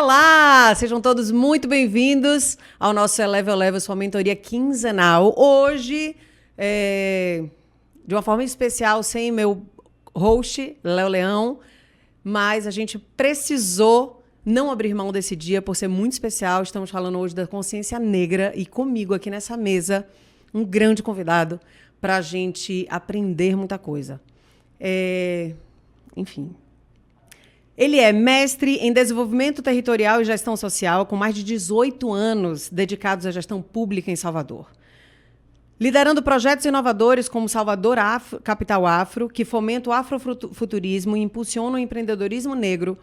Olá! Sejam todos muito bem-vindos ao nosso Eleva, sua mentoria quinzenal. Hoje, de uma forma especial, sem meu host, Léo Leão, mas a gente precisou não abrir mão desse dia por ser muito especial. Estamos falando hoje da consciência negra e comigo aqui nessa mesa, um grande convidado para a gente aprender muita coisa. Enfim... Ele é mestre em desenvolvimento territorial e gestão social, com mais de 18 anos dedicados à gestão pública em Salvador. Liderando projetos inovadores como Salvador Capital Afro, que fomenta o afrofuturismo e impulsiona o empreendedorismo negro,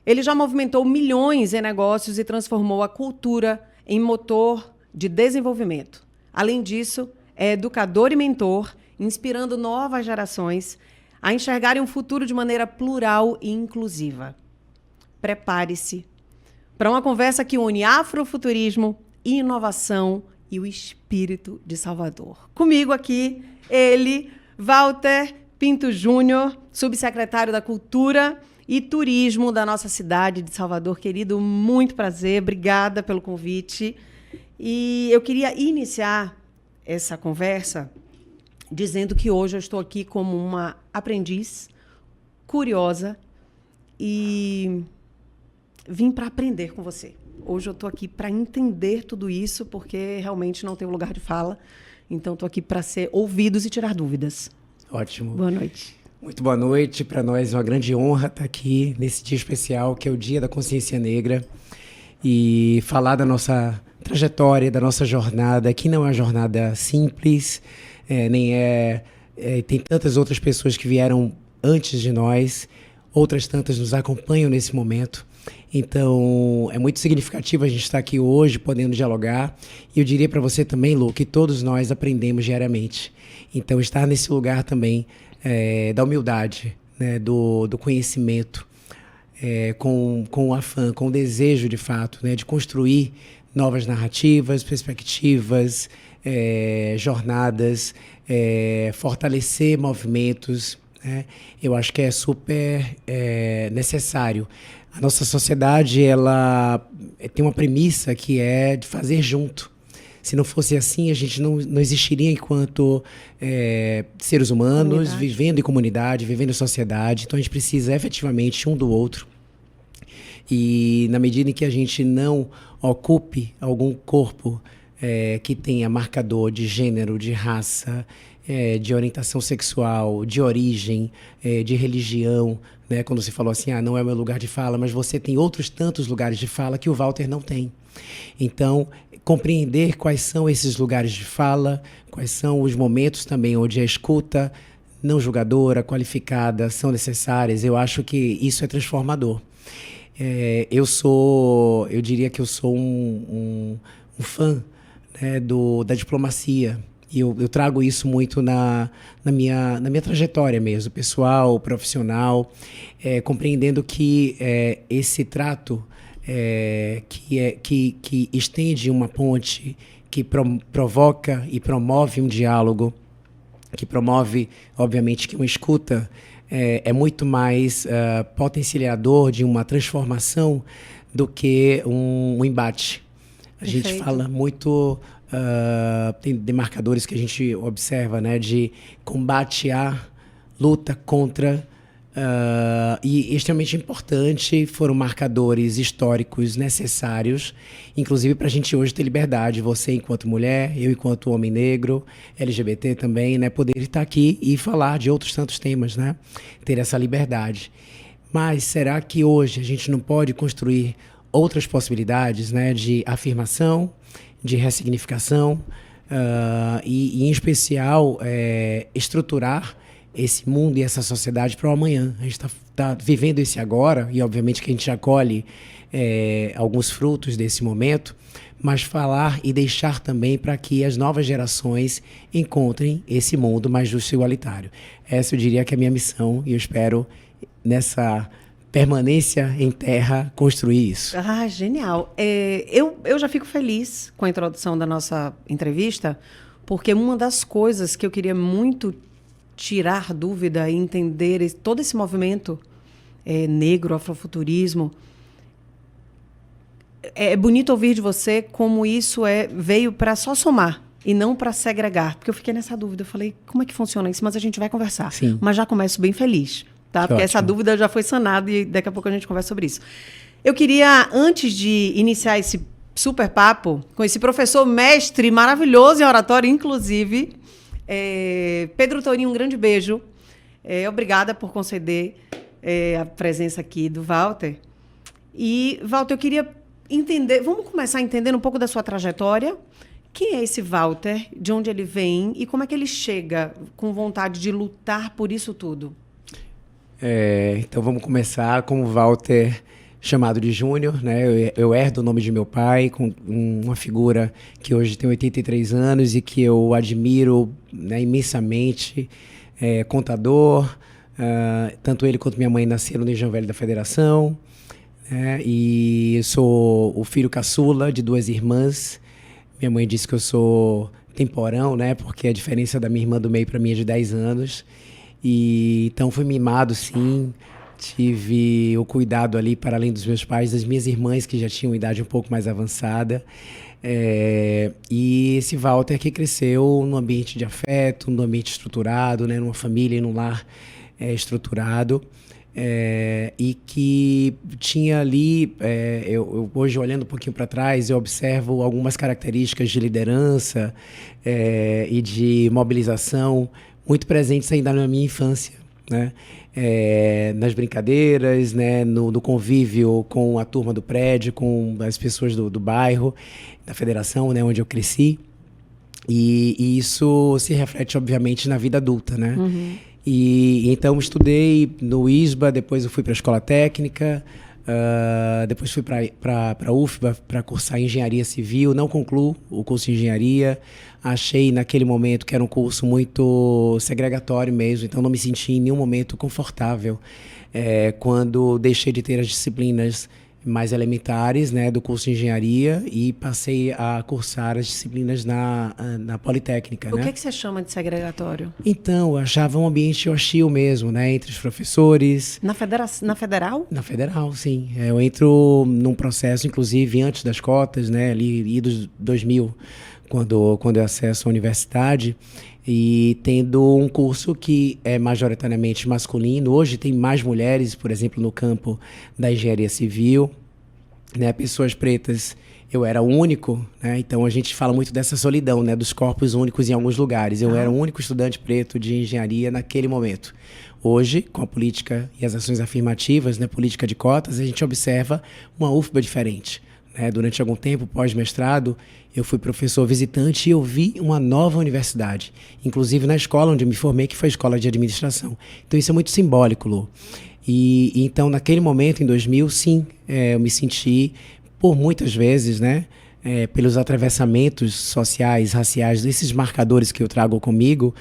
ele já movimentou milhões em negócios e transformou a cultura em motor de desenvolvimento. Além disso, é educador e mentor, inspirando novas gerações a enxergarem um futuro de maneira plural e inclusiva. Prepare-se para uma conversa que une afrofuturismo, inovação e o espírito de Salvador. Comigo aqui, ele, Walter Pinto Júnior, subsecretário da Cultura e Turismo da nossa cidade de Salvador. Querido, muito prazer, obrigada pelo convite. E eu queria iniciar essa conversa dizendo que hoje eu estou aqui como uma aprendiz curiosa e vim para aprender com você. Hoje eu estou aqui para entender tudo isso, porque realmente não tenho lugar de fala. Então, estou aqui para ser ouvidos e tirar dúvidas. Ótimo. Boa noite. Muito boa noite. Para nós é uma grande honra estar aqui nesse dia especial, que é o Dia da Consciência Negra, e falar da nossa trajetória, da nossa jornada, que não é uma jornada simples, tem tantas outras pessoas que vieram antes de nós, outras tantas nos acompanham nesse momento. Então, é muito significativo a gente estar aqui hoje, podendo dialogar. E eu diria para você também, Lu, que todos nós aprendemos diariamente. Então, estar nesse lugar também da humildade, né, do conhecimento, com o afã, com o desejo, de fato, né, de construir novas narrativas, perspectivas, jornadas, fortalecer movimentos, né? Eu acho que é super necessário. A nossa sociedade, ela tem uma premissa que é de fazer junto. Se não fosse assim, a gente não existiria enquanto seres humanos, vivendo em comunidade, vivendo em sociedade. Então, a gente precisa efetivamente um do outro. E na medida em que a gente não ocupe algum corpo que tenha marcador de gênero, de raça, de orientação sexual, de origem, de religião, né? Quando você falou assim, não é o meu lugar de fala, mas você tem outros tantos lugares de fala que o Walter não tem. Então, compreender quais são esses lugares de fala, quais são os momentos também onde a escuta não julgadora, qualificada, são necessárias, eu acho que isso é transformador. Eu diria que eu sou um fã, né, da diplomacia. E eu trago isso muito na minha trajetória mesmo, pessoal, profissional, compreendendo que esse trato que estende uma ponte, que provoca e promove um diálogo, que promove, obviamente, que uma escuta é muito mais potencializador de uma transformação do que um embate. A gente fala muito, tem demarcadores que a gente observa, né, de combate à luta contra, e extremamente importante, foram marcadores históricos necessários, inclusive para a gente hoje ter liberdade, você enquanto mulher, eu enquanto homem negro, LGBT também, né, poder estar aqui e falar de outros tantos temas, né, ter essa liberdade. Mas será que hoje a gente não pode construir outras possibilidades, né, de afirmação, de ressignificação e em especial, estruturar esse mundo e essa sociedade para o amanhã? A gente está vivendo esse agora e, obviamente, que a gente já colhe alguns frutos desse momento, mas falar e deixar também para que as novas gerações encontrem esse mundo mais justo e igualitário. Essa eu diria que é a minha missão e eu espero, nessa permanência em terra, construir isso. Ah, genial. Eu já fico feliz com a introdução da nossa entrevista, porque uma das coisas que eu queria muito tirar dúvida e entender todo esse movimento negro, afrofuturismo, é bonito ouvir de você como isso veio para só somar e não para segregar. Porque eu fiquei nessa dúvida. Eu falei, como é que funciona isso? Mas a gente vai conversar. Sim. Mas já começo bem feliz, tá? Porque Ótimo. essa dúvida já foi sanada e daqui a pouco a gente conversa sobre isso. Eu queria, antes de iniciar esse super papo, com esse professor mestre maravilhoso em oratório, inclusive, Pedro Tourinho, um grande beijo. Obrigada por conceder a presença aqui do Walter. E, Walter, eu queria entender... Vamos começar entendendo um pouco da sua trajetória. Quem é esse Walter? De onde ele vem? E como é que ele chega com vontade de lutar por isso tudo? Então, vamos começar com o Walter, chamado de Júnior, né? Eu herdo o nome de meu pai, com uma figura que hoje tem 83 anos e que eu admiro, né, imensamente. Contador, tanto ele quanto minha mãe nasceram no Engenho Velho da Federação, e sou o filho caçula de 2 irmãs. Minha mãe disse que eu sou temporão, né, porque a diferença da minha irmã do meio para mim é de 10 anos. E então fui mimado, sim. Tive o cuidado ali, para além dos meus pais, das minhas irmãs, que já tinham idade um pouco mais avançada. E esse Walter que cresceu num ambiente de afeto, num ambiente estruturado, né, numa família e num lar estruturado. E que tinha ali, eu hoje olhando um pouquinho para trás, eu observo algumas características de liderança e de mobilização muito presentes ainda na minha infância, né? Nas brincadeiras, né? No convívio com a turma do prédio, com as pessoas do bairro, da federação, né? Onde eu cresci. E isso se reflete, obviamente, na vida adulta, né? Uhum. E então estudei no ISBA, depois eu fui para a escola técnica, depois fui para a UFBA para cursar engenharia civil. Não concluo o curso de engenharia. Achei naquele momento que era um curso muito segregatório mesmo, então não me senti em nenhum momento confortável quando deixei de ter as disciplinas mais elementares, né, do curso de engenharia e passei a cursar as disciplinas na Politécnica. O né? que você chama de segregatório? Então, eu achava um ambiente hostil mesmo, né, entre os professores. Na Federal? Na Federal, sim. Eu entro num processo, inclusive, antes das cotas, né, ali dos 2000, quando eu acesso a universidade, e tendo um curso que é majoritariamente masculino. Hoje tem mais mulheres, por exemplo, no campo da engenharia civil, né? Pessoas pretas, eu era o único, né? Então a gente fala muito dessa solidão, né? Dos corpos únicos em alguns lugares. Eu era o único estudante preto de engenharia naquele momento. Hoje, com a política e as ações afirmativas, né? Política de cotas, a gente observa uma UFBA diferente. Durante algum tempo, pós-mestrado, eu fui professor visitante e eu vi uma nova universidade, inclusive na escola onde eu me formei, que foi a Escola de Administração. Então isso é muito simbólico, Lu. E então, naquele momento, em 2000, sim, eu me senti, por muitas vezes, né, pelos atravessamentos sociais, raciais, desses marcadores que eu trago comigo,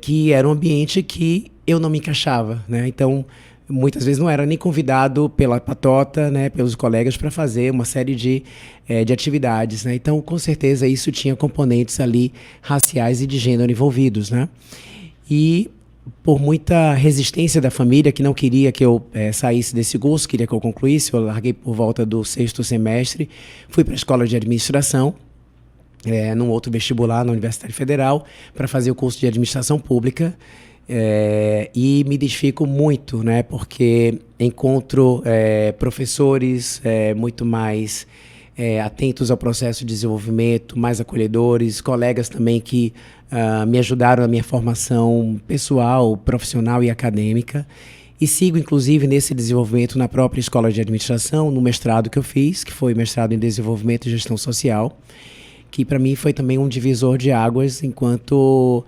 que era um ambiente que eu não me encaixava, né? Então, muitas vezes não era nem convidado pela patota, né, pelos colegas, para fazer uma série de atividades, né? Então, com certeza, isso tinha componentes ali raciais e de gênero envolvidos, né? E por muita resistência da família, que não queria que eu saísse desse curso, queria que eu concluísse, eu larguei por volta do 6º semestre, fui para a escola de administração, num outro vestibular na Universidade Federal, para fazer o curso de administração pública. E me identifico muito, né, porque encontro professores muito mais atentos ao processo de desenvolvimento, mais acolhedores, colegas também que me ajudaram na minha formação pessoal, profissional e acadêmica. E sigo, inclusive, nesse desenvolvimento na própria Escola de Administração, no mestrado que eu fiz, que foi mestrado em Desenvolvimento e Gestão Social, que para mim foi também um divisor de águas enquanto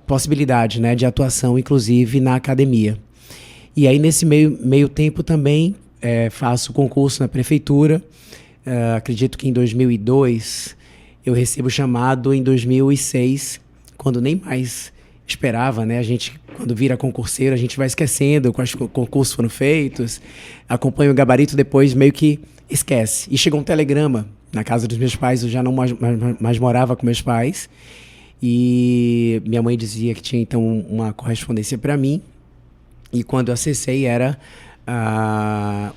possibilidade, né, de atuação, inclusive, na academia. E aí, nesse meio tempo também, faço concurso na prefeitura. Acredito que em 2002, eu recebo chamado em 2006, quando nem mais esperava, né? A gente, quando vira concurseiro, a gente vai esquecendo quais concursos foram feitos, acompanha o gabarito, depois meio que esquece. E chegou um telegrama na casa dos meus pais, eu já não mais morava com meus pais, e minha mãe dizia que tinha então uma correspondência para mim, e quando eu acessei era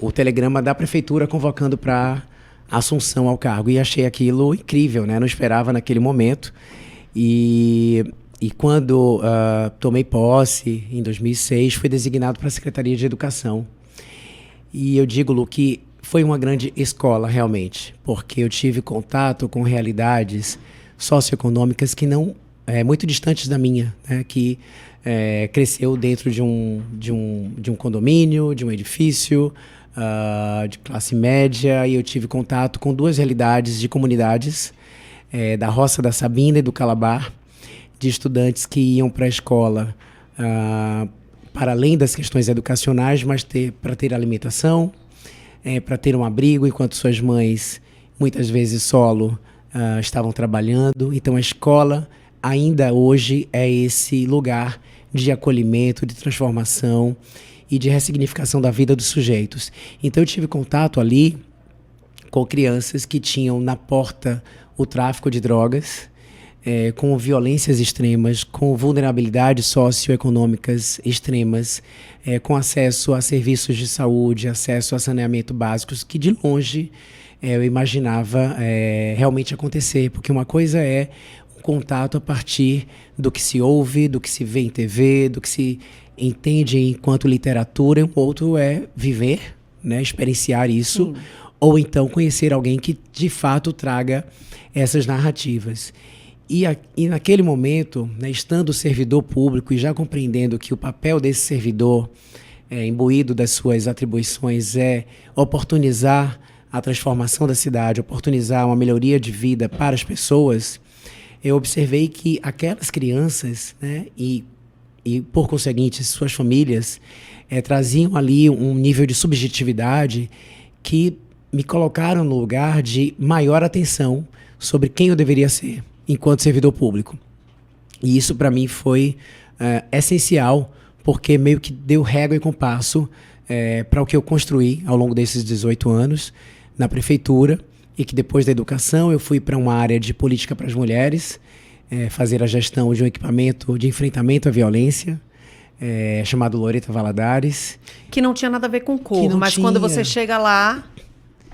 o telegrama da prefeitura convocando para assunção ao cargo. E achei aquilo incrível, né? Não esperava naquele momento. E quando tomei posse, em 2006, fui designado para a Secretaria de Educação. E eu digo, Lu, que foi uma grande escola, realmente, porque eu tive contato com realidades socioeconômicas que não muito distantes da minha, né? Que cresceu dentro de um condomínio, de um edifício, de classe média, e eu tive contato com duas realidades de comunidades, da Roça da Sabina e do Calabar, de estudantes que iam para a escola para além das questões educacionais, mas para ter alimentação, para ter um abrigo, enquanto suas mães, muitas vezes solo, estavam trabalhando. Então a escola ainda hoje é esse lugar de acolhimento, de transformação e de ressignificação da vida dos sujeitos. Então eu tive contato ali com crianças que tinham na porta o tráfico de drogas, com violências extremas, com vulnerabilidades socioeconômicas extremas, com acesso a serviços de saúde, acesso a saneamento básicos, que de longe eu imaginava realmente acontecer, porque uma coisa é um contato a partir do que se ouve, do que se vê em TV, do que se entende enquanto literatura, e um outro é viver, né, experienciar isso, sim, ou então conhecer alguém que de fato traga essas narrativas. E naquele momento, né, estando servidor público e já compreendendo que o papel desse servidor, imbuído das suas atribuições, é oportunizar a transformação da cidade, oportunizar uma melhoria de vida para as pessoas, eu observei que aquelas crianças, né, e por conseguinte suas famílias, traziam ali um nível de subjetividade que me colocaram no lugar de maior atenção sobre quem eu deveria ser enquanto servidor público. E isso para mim foi essencial, porque meio que deu régua e compasso para o que eu construí ao longo desses 18 anos na prefeitura, e que depois da educação eu fui para uma área de política para as mulheres, fazer a gestão de um equipamento de enfrentamento à violência, chamado Loreta Valadares. Que não tinha nada a ver com cor, mas quando você chega lá,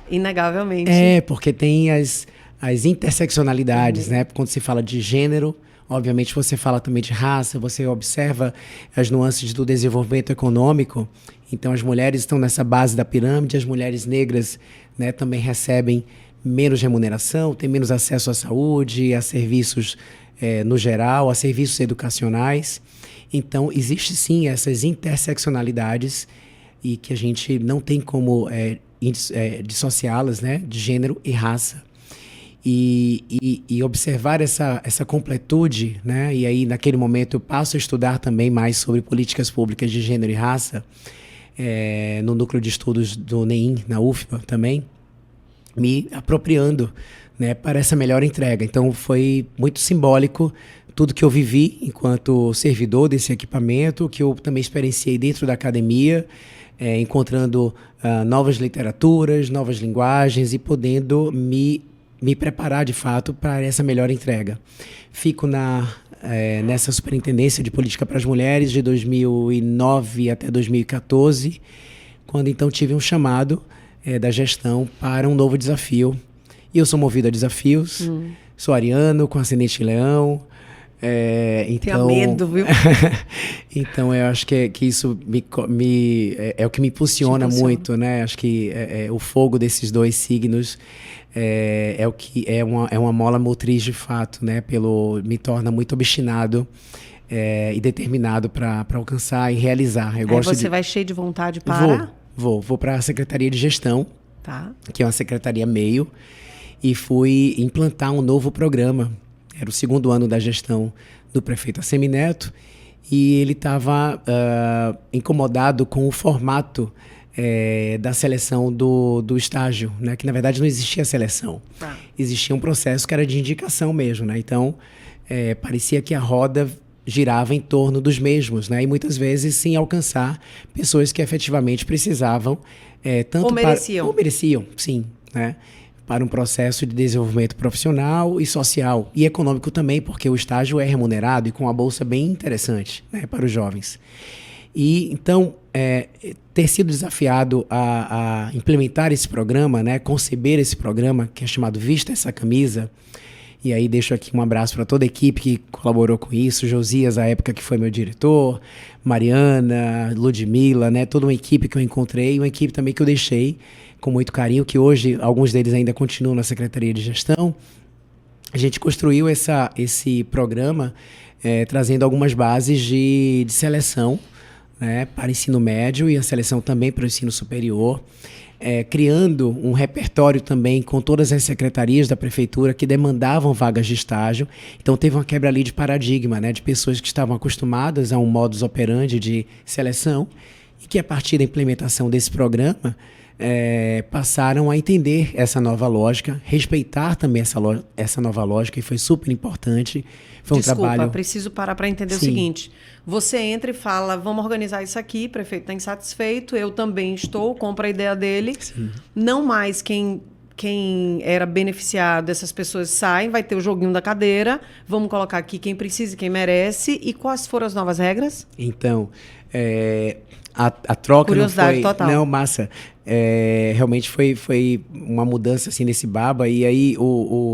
inegavelmente... porque tem as interseccionalidades, né? Quando se fala de gênero, obviamente você fala também de raça, você observa as nuances do desenvolvimento econômico. Então as mulheres estão nessa base da pirâmide, as mulheres negras, né, também recebem menos remuneração, têm menos acesso à saúde, a serviços no geral, a serviços educacionais. Então existe sim essas interseccionalidades e que a gente não tem como dissociá-las, né, de gênero e raça. E observar essa completude, né? E aí naquele momento eu passo a estudar também mais sobre políticas públicas de gênero e raça, no núcleo de estudos do NEIM, na UFPA também, me apropriando, né, para essa melhor entrega. Então foi muito simbólico tudo que eu vivi enquanto servidor desse equipamento, que eu também experienciei dentro da academia, encontrando novas literaturas, novas linguagens e podendo me preparar de fato para essa melhor entrega. Fico nessa superintendência de política para as mulheres de 2009 até 2014, quando então tive um chamado da gestão para um novo desafio. E eu sou movido a desafios, sou ariano, com ascendente em leão. Tenha medo, viu? Então eu acho que isso é o que me impulsiona muito, né? Acho que o fogo desses dois signos o que é uma mola motriz de fato, né? Me torna muito obstinado e determinado para alcançar e realizar. Você vai cheio de vontade para? Vou para a Secretaria de Gestão, tá, que é uma secretaria meio, e fui implantar um novo programa. Era o segundo ano da gestão do prefeito Assemineto, e ele estava incomodado com o formato da seleção do estágio, né? Que na verdade não existia seleção. Tá. Existia um processo que era de indicação mesmo, né? Então parecia que a roda girava em torno dos mesmos, né? E muitas vezes sem alcançar pessoas que efetivamente precisavam tanto mereciam. Ou mereciam, sim, né? Para um processo de desenvolvimento profissional e social e econômico também, porque o estágio é remunerado e com uma bolsa bem interessante, né, para os jovens. E então ter sido desafiado a implementar esse programa, né, conceber esse programa, que é chamado Vista Essa Camisa, e aí deixo aqui um abraço para toda a equipe que colaborou com isso, Josias, à época que foi meu diretor, Mariana, Ludmila, né, toda uma equipe que eu encontrei, uma equipe também que eu deixei com muito carinho, que hoje alguns deles ainda continuam na Secretaria de Gestão. A gente construiu esse programa trazendo algumas bases de seleção, né, para ensino médio e a seleção também para o ensino superior, criando um repertório também com todas as secretarias da prefeitura que demandavam vagas de estágio. Então teve uma quebra ali de paradigma, né, de pessoas que estavam acostumadas a um modus operandi de seleção e que a partir da implementação desse programa passaram a entender essa nova lógica, respeitar também essa nova lógica, e foi super importante. Foi um trabalho... preciso parar para entender Sim. o seguinte. Você entra e fala, vamos organizar isso aqui, o prefeito está insatisfeito, eu também estou, compra a ideia dele. Sim. Não mais quem era beneficiado, essas pessoas saem, vai ter o joguinho da cadeira, vamos colocar aqui quem precisa e quem merece. E quais foram as novas regras? Então, a troca Curiosidade não foi... total. Não, massa. Realmente foi uma mudança assim nesse baba, e aí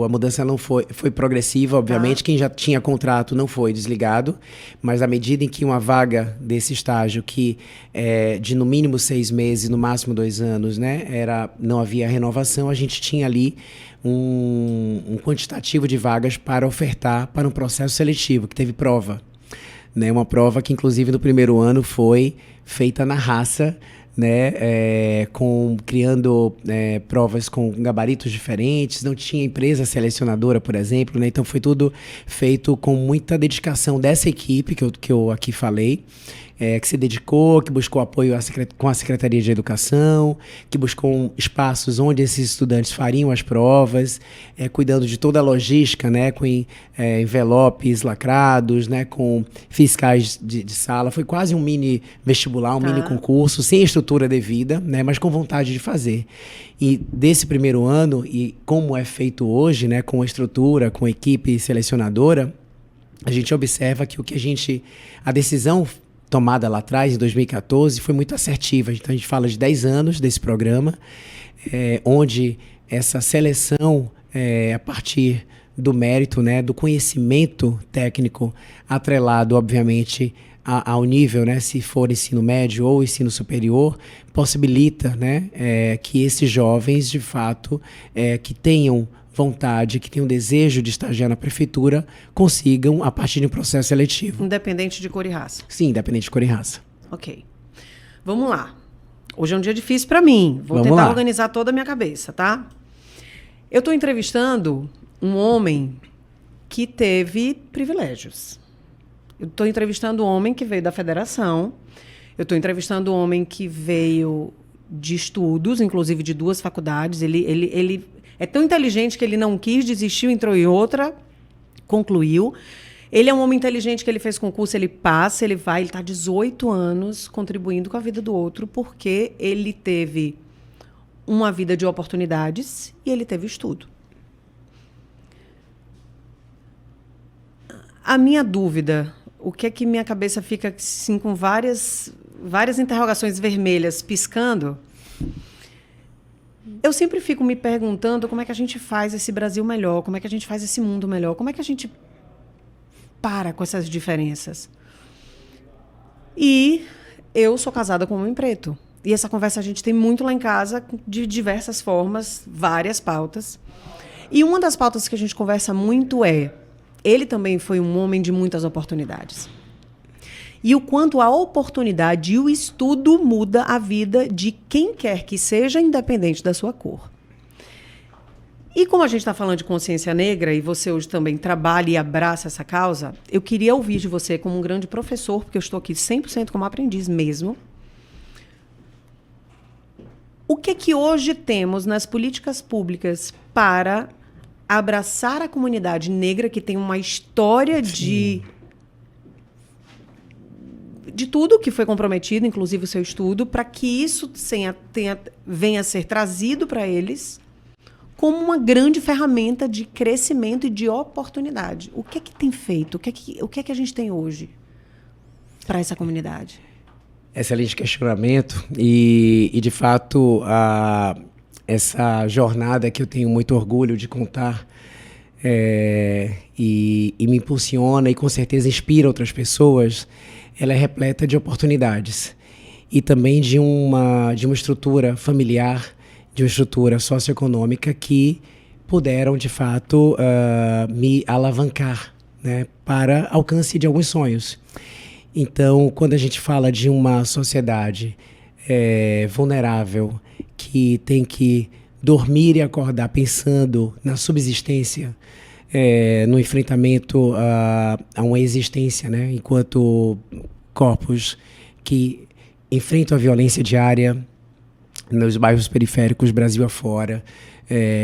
a mudança não foi progressiva, obviamente. Quem já tinha contrato não foi desligado, mas à medida em que uma vaga desse estágio, que de no mínimo 6 meses, no máximo 2 anos, né, não havia renovação, a gente tinha ali um quantitativo de vagas para ofertar para um processo seletivo, que teve prova. Né, uma prova que, inclusive, no primeiro ano foi feita na raça, né, criando provas com gabaritos diferentes, não tinha empresa selecionadora, por exemplo, né, então foi tudo feito com muita dedicação dessa equipe que eu aqui falei, que se dedicou, que buscou apoio com a Secretaria de Educação, que buscou espaços onde esses estudantes fariam as provas, cuidando de toda a logística, né, com envelopes lacrados, né, com fiscais de sala. Foi quase um mini vestibular, um mini concurso, sem estrutura devida, né, mas com vontade de fazer. E desse primeiro ano, e como é feito hoje, né, com a estrutura, com a equipe selecionadora, a gente observa que a decisão tomada lá atrás, em 2014, foi muito assertiva. Então, a gente fala de 10 anos desse programa, onde essa seleção, a partir do mérito, né, do conhecimento técnico, atrelado, obviamente, ao nível, né, se for ensino médio ou ensino superior, possibilita, né, que esses jovens, de fato, que tenham vontade, que tenham desejo de estagiar na prefeitura, consigam a partir de um processo seletivo. Independente de cor e raça. Sim, independente de cor e raça. Ok. Vamos lá. Hoje é um dia difícil para mim. Vou tentar organizar toda a minha cabeça, tá? Eu estou entrevistando um homem que teve privilégios. Eu estou entrevistando um homem que veio da federação. Eu estou entrevistando um homem que veio de estudos, inclusive de 2 faculdades. Ele é tão inteligente que ele não quis, desistiu, entrou em outra, concluiu. Ele é um homem inteligente que ele fez concurso, ele passa, ele está 18 anos contribuindo com a vida do outro, porque ele teve uma vida de oportunidades e ele teve estudo. A minha dúvida, o que é que minha cabeça fica assim, com várias interrogações vermelhas piscando... Eu sempre fico me perguntando como é que a gente faz esse Brasil melhor, como é que a gente faz esse mundo melhor, como é que a gente para com essas diferenças. E eu sou casada com um homem preto. E essa conversa a gente tem muito lá em casa, de diversas formas, várias pautas. E uma das pautas que a gente conversa muito ele também foi um homem de muitas oportunidades. E o quanto a oportunidade e o estudo muda a vida de quem quer que seja, independente da sua cor. E como a gente está falando de consciência negra, e você hoje também trabalha e abraça essa causa, eu queria ouvir de você como um grande professor, porque eu estou aqui 100% como aprendiz mesmo. O que hoje temos nas políticas públicas para abraçar a comunidade negra, que tem uma história de tudo que foi comprometido, inclusive o seu estudo, para que isso venha a ser trazido para eles como uma grande ferramenta de crescimento e de oportunidade. O que é que tem feito? O que é que a gente tem hoje para essa comunidade? Excelente questionamento e de fato, essa jornada que eu tenho muito orgulho de contar e me impulsiona e com certeza inspira outras pessoas, ela é repleta de oportunidades e também de uma estrutura familiar, de uma estrutura socioeconômica que puderam, de fato, me alavancar, né, para alcance de alguns sonhos. Então, quando a gente fala de uma sociedade vulnerável, que tem que dormir e acordar pensando na subsistência, no enfrentamento a uma existência, né, enquanto corpos que enfrentam a violência diária nos bairros periféricos, Brasil afora,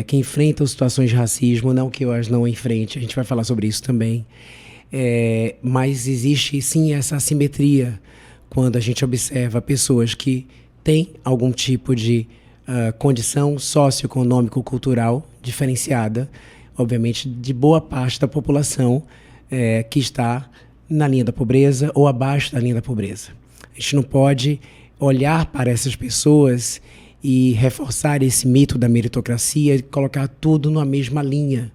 que enfrentam situações de racismo, não que eu as não enfrente, a gente vai falar sobre isso também. Mas existe sim essa assimetria quando a gente observa pessoas que têm algum tipo de condição socioeconômico-cultural diferenciada, obviamente de boa parte da população que está na linha da pobreza ou abaixo da linha da pobreza. A gente não pode olhar para essas pessoas e reforçar esse mito da meritocracia e colocar tudo numa mesma linha.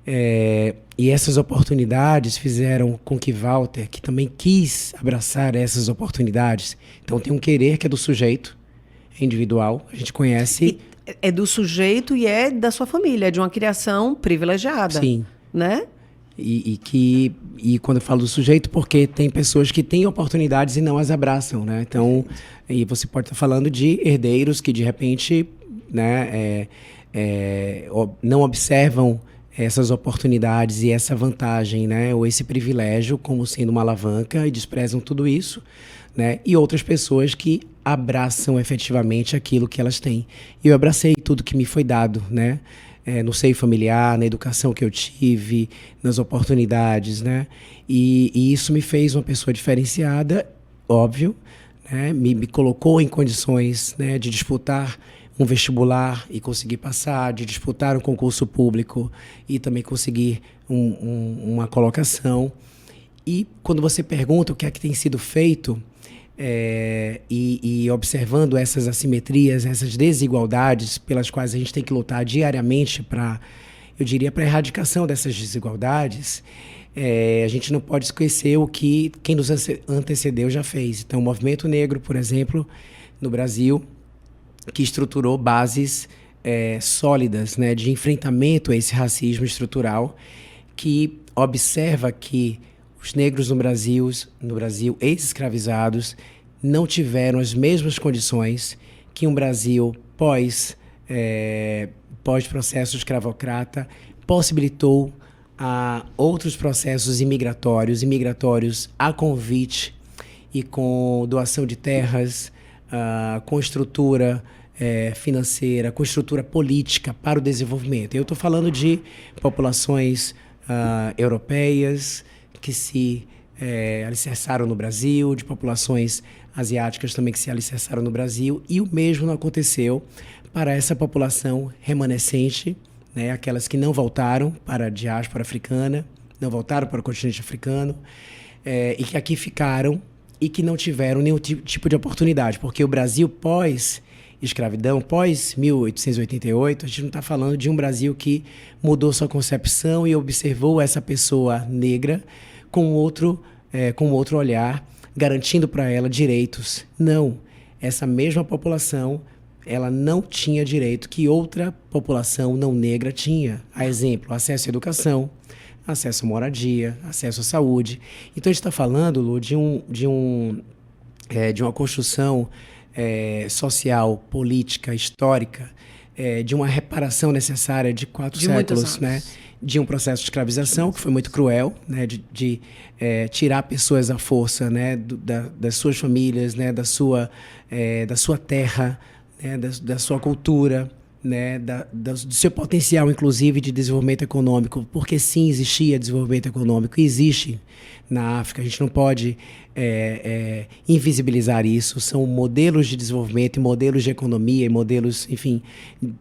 E essas oportunidades fizeram com que Walter, que também quis abraçar essas oportunidades, então tem um querer que é do sujeito, é individual, a gente conhece... É do sujeito e é da sua família, é de uma criação privilegiada. Sim. Né? E quando eu falo do sujeito, porque tem pessoas que têm oportunidades e não as abraçam, né? Então, e você pode estar falando de herdeiros que, de repente, né, não observam essas oportunidades e essa vantagem, né, ou esse privilégio como sendo uma alavanca e desprezam tudo isso, né, e outras pessoas que abraçam efetivamente aquilo que elas têm. E eu abracei tudo que me foi dado, né, no seio familiar, na educação que eu tive, nas oportunidades, né, e isso me fez uma pessoa diferenciada, óbvio, né, me colocou em condições, né, de disputar um vestibular e conseguir passar, de disputar um concurso público e também conseguir uma colocação. E quando você pergunta o que é que tem sido feito, e observando essas assimetrias, essas desigualdades pelas quais a gente tem que lutar diariamente para, eu diria, para a erradicação dessas desigualdades, a gente não pode esquecer o que quem nos antecedeu já fez. Então, o Movimento Negro, por exemplo, no Brasil, que estruturou bases sólidas, né, de enfrentamento a esse racismo estrutural, que observa que os negros no Brasil ex-escravizados, não tiveram as mesmas condições que um Brasil pós-processo escravocrata possibilitou a outros processos imigratórios a convite e com doação de terras, com estrutura financeira, com estrutura política para o desenvolvimento. Eu estou falando de populações europeias que se alicerçaram no Brasil, de populações asiáticas também que se alicerçaram no Brasil, e o mesmo não aconteceu para essa população remanescente, né, aquelas que não voltaram para a diáspora africana, não voltaram para o continente africano, e que aqui ficaram e que não tiveram nenhum tipo de oportunidade, porque o Brasil pós-escravidão, pós-1888, a gente não está falando de um Brasil que mudou sua concepção e observou essa pessoa negra com outro olhar, garantindo para ela direitos. Não, essa mesma população, ela não tinha direito que outra população não negra tinha. A exemplo, acesso à educação, acesso à moradia, acesso à saúde. Então a gente está falando, Lu, de uma construção social, política, histórica, de uma reparação necessária de 4 séculos, né? De um processo de escravização que foi muito cruel, né? de tirar pessoas à força, né? Das suas famílias, né? da sua terra, né? da sua cultura, né? do seu potencial, inclusive, de desenvolvimento econômico, porque sim, existia desenvolvimento econômico, e existe na África, a gente não pode invisibilizar isso. São modelos de desenvolvimento, e modelos de economia, e modelos, enfim,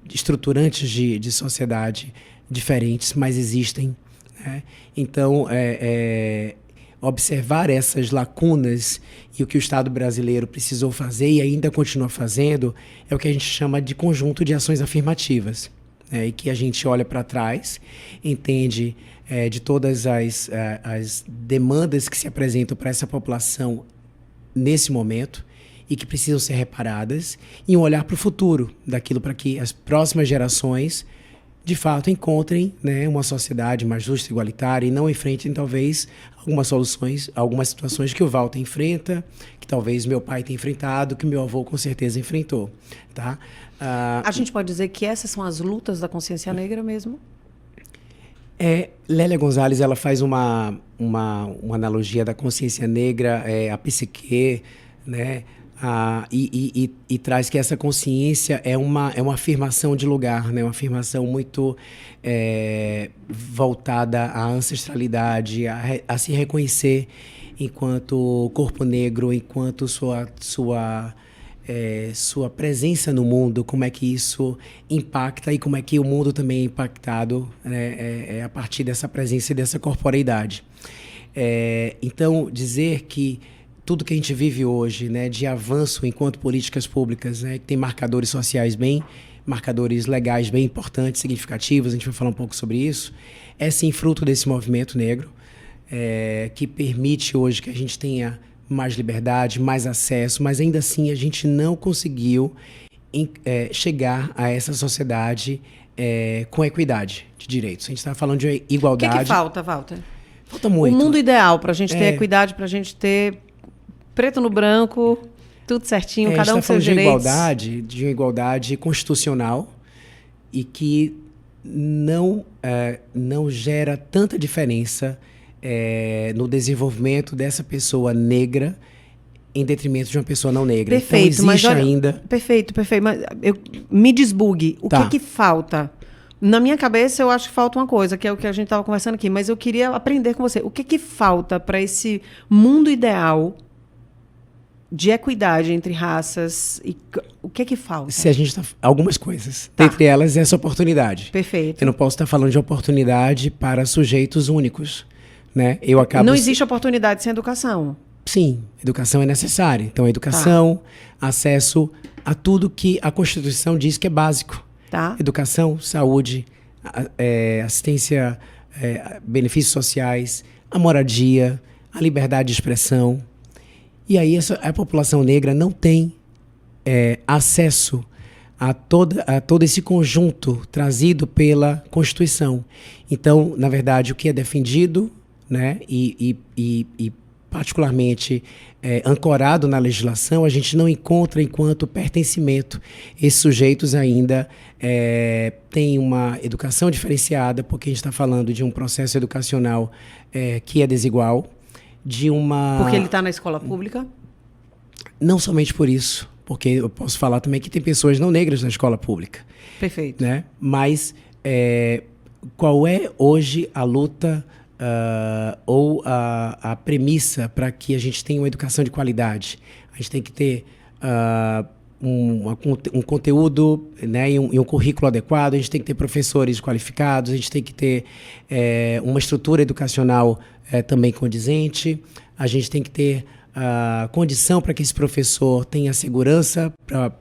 estruturantes de sociedade diferentes, mas existem, né? Então, observar essas lacunas e o que o Estado brasileiro precisou fazer e ainda continua fazendo é o que a gente chama de conjunto de ações afirmativas, né? E que a gente olha para trás, entende de todas as demandas que se apresentam para essa população nesse momento e que precisam ser reparadas, e um olhar para o futuro, daquilo para que as próximas gerações de fato encontrem, né, uma sociedade mais justa e igualitária e não enfrentem talvez algumas soluções, algumas situações que o Walter enfrenta, que talvez meu pai tenha enfrentado, que meu avô com certeza enfrentou, tá? A gente pode dizer que essas são as lutas da consciência negra mesmo? Lélia Gonzalez, ela faz uma analogia da consciência negra, a psique, né? E traz que essa consciência é uma afirmação de lugar, né? Uma afirmação muito voltada à ancestralidade, a se reconhecer enquanto corpo negro, enquanto sua presença no mundo, como é que isso impacta e como é que o mundo também é impactado, né, a partir dessa presença e dessa corporeidade. Então, dizer que tudo que a gente vive hoje, né, de avanço enquanto políticas públicas, né, que tem marcadores legais bem importantes, significativos, a gente vai falar um pouco sobre isso, é sim fruto desse movimento negro, que permite hoje que a gente tenha mais liberdade, mais acesso, mas ainda assim a gente não conseguiu chegar a essa sociedade com equidade de direitos. A gente está falando de igualdade. O que falta, Walter? Falta muito. O mundo ideal para a gente ter equidade, para a gente ter preto no branco, tudo certinho, cada um com seus direitos. De uma igualdade constitucional e que não gera tanta diferença no desenvolvimento dessa pessoa negra em detrimento de uma pessoa não negra. Perfeito, então existe ainda... Perfeito. Mas me desbugue. O que falta? Na minha cabeça, eu acho que falta uma coisa, que é o que a gente estava conversando aqui, mas eu queria aprender com você. O que falta para esse mundo ideal de equidade entre raças? E o que falta? Se a gente algumas coisas. Tá. Dentre elas, essa oportunidade. Perfeito. Eu não posso estar falando de oportunidade para sujeitos únicos, né? Não existe oportunidade sem educação. Sim, educação é necessária. Então, educação, acesso a tudo que a Constituição diz que é básico. Tá. Educação, saúde, assistência, benefícios sociais, a moradia, a liberdade de expressão. E aí a população negra não tem acesso a todo esse conjunto trazido pela Constituição. Então, na verdade, o que é defendido, né, e particularmente ancorado na legislação, a gente não encontra enquanto pertencimento. Esses sujeitos ainda têm uma educação diferenciada, porque a gente está falando de um processo educacional que é desigual, Porque ele está na escola pública? Não somente por isso, porque eu posso falar também que tem pessoas não negras na escola pública. Perfeito. Né? Mas qual é hoje a luta ou a premissa para que a gente tenha uma educação de qualidade? A gente tem que ter um conteúdo, né, e um currículo adequado, a gente tem que ter professores qualificados, a gente tem que ter uma estrutura educacional também condizente, a gente tem que ter condição para que esse professor tenha segurança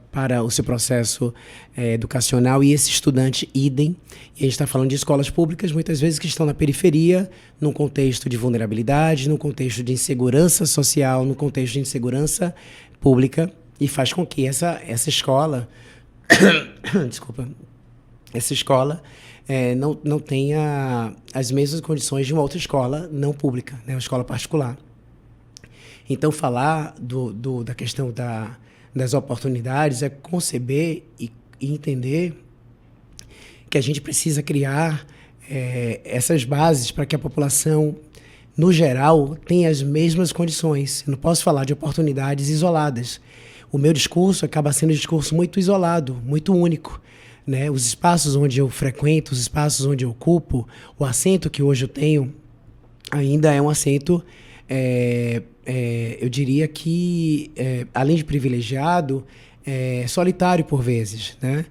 para o seu processo educacional e esse estudante idem. E a gente está falando de escolas públicas, muitas vezes que estão na periferia, num contexto de vulnerabilidade, num contexto de insegurança social, num contexto de insegurança pública, e faz com que essa escola, desculpa, essa escola não tenha as mesmas condições de uma outra escola não pública, né, uma escola particular. Então, falar da questão das oportunidades é conceber e entender que a gente precisa criar essas bases para que a população, no geral, tenha as mesmas condições. Eu não posso falar de oportunidades isoladas. O meu discurso acaba sendo um discurso muito isolado, muito único, né? Os espaços onde eu frequento, os espaços onde eu ocupo, o assento que hoje eu tenho, ainda é um assento... eu diria que, além de privilegiado, solitário por vezes, né?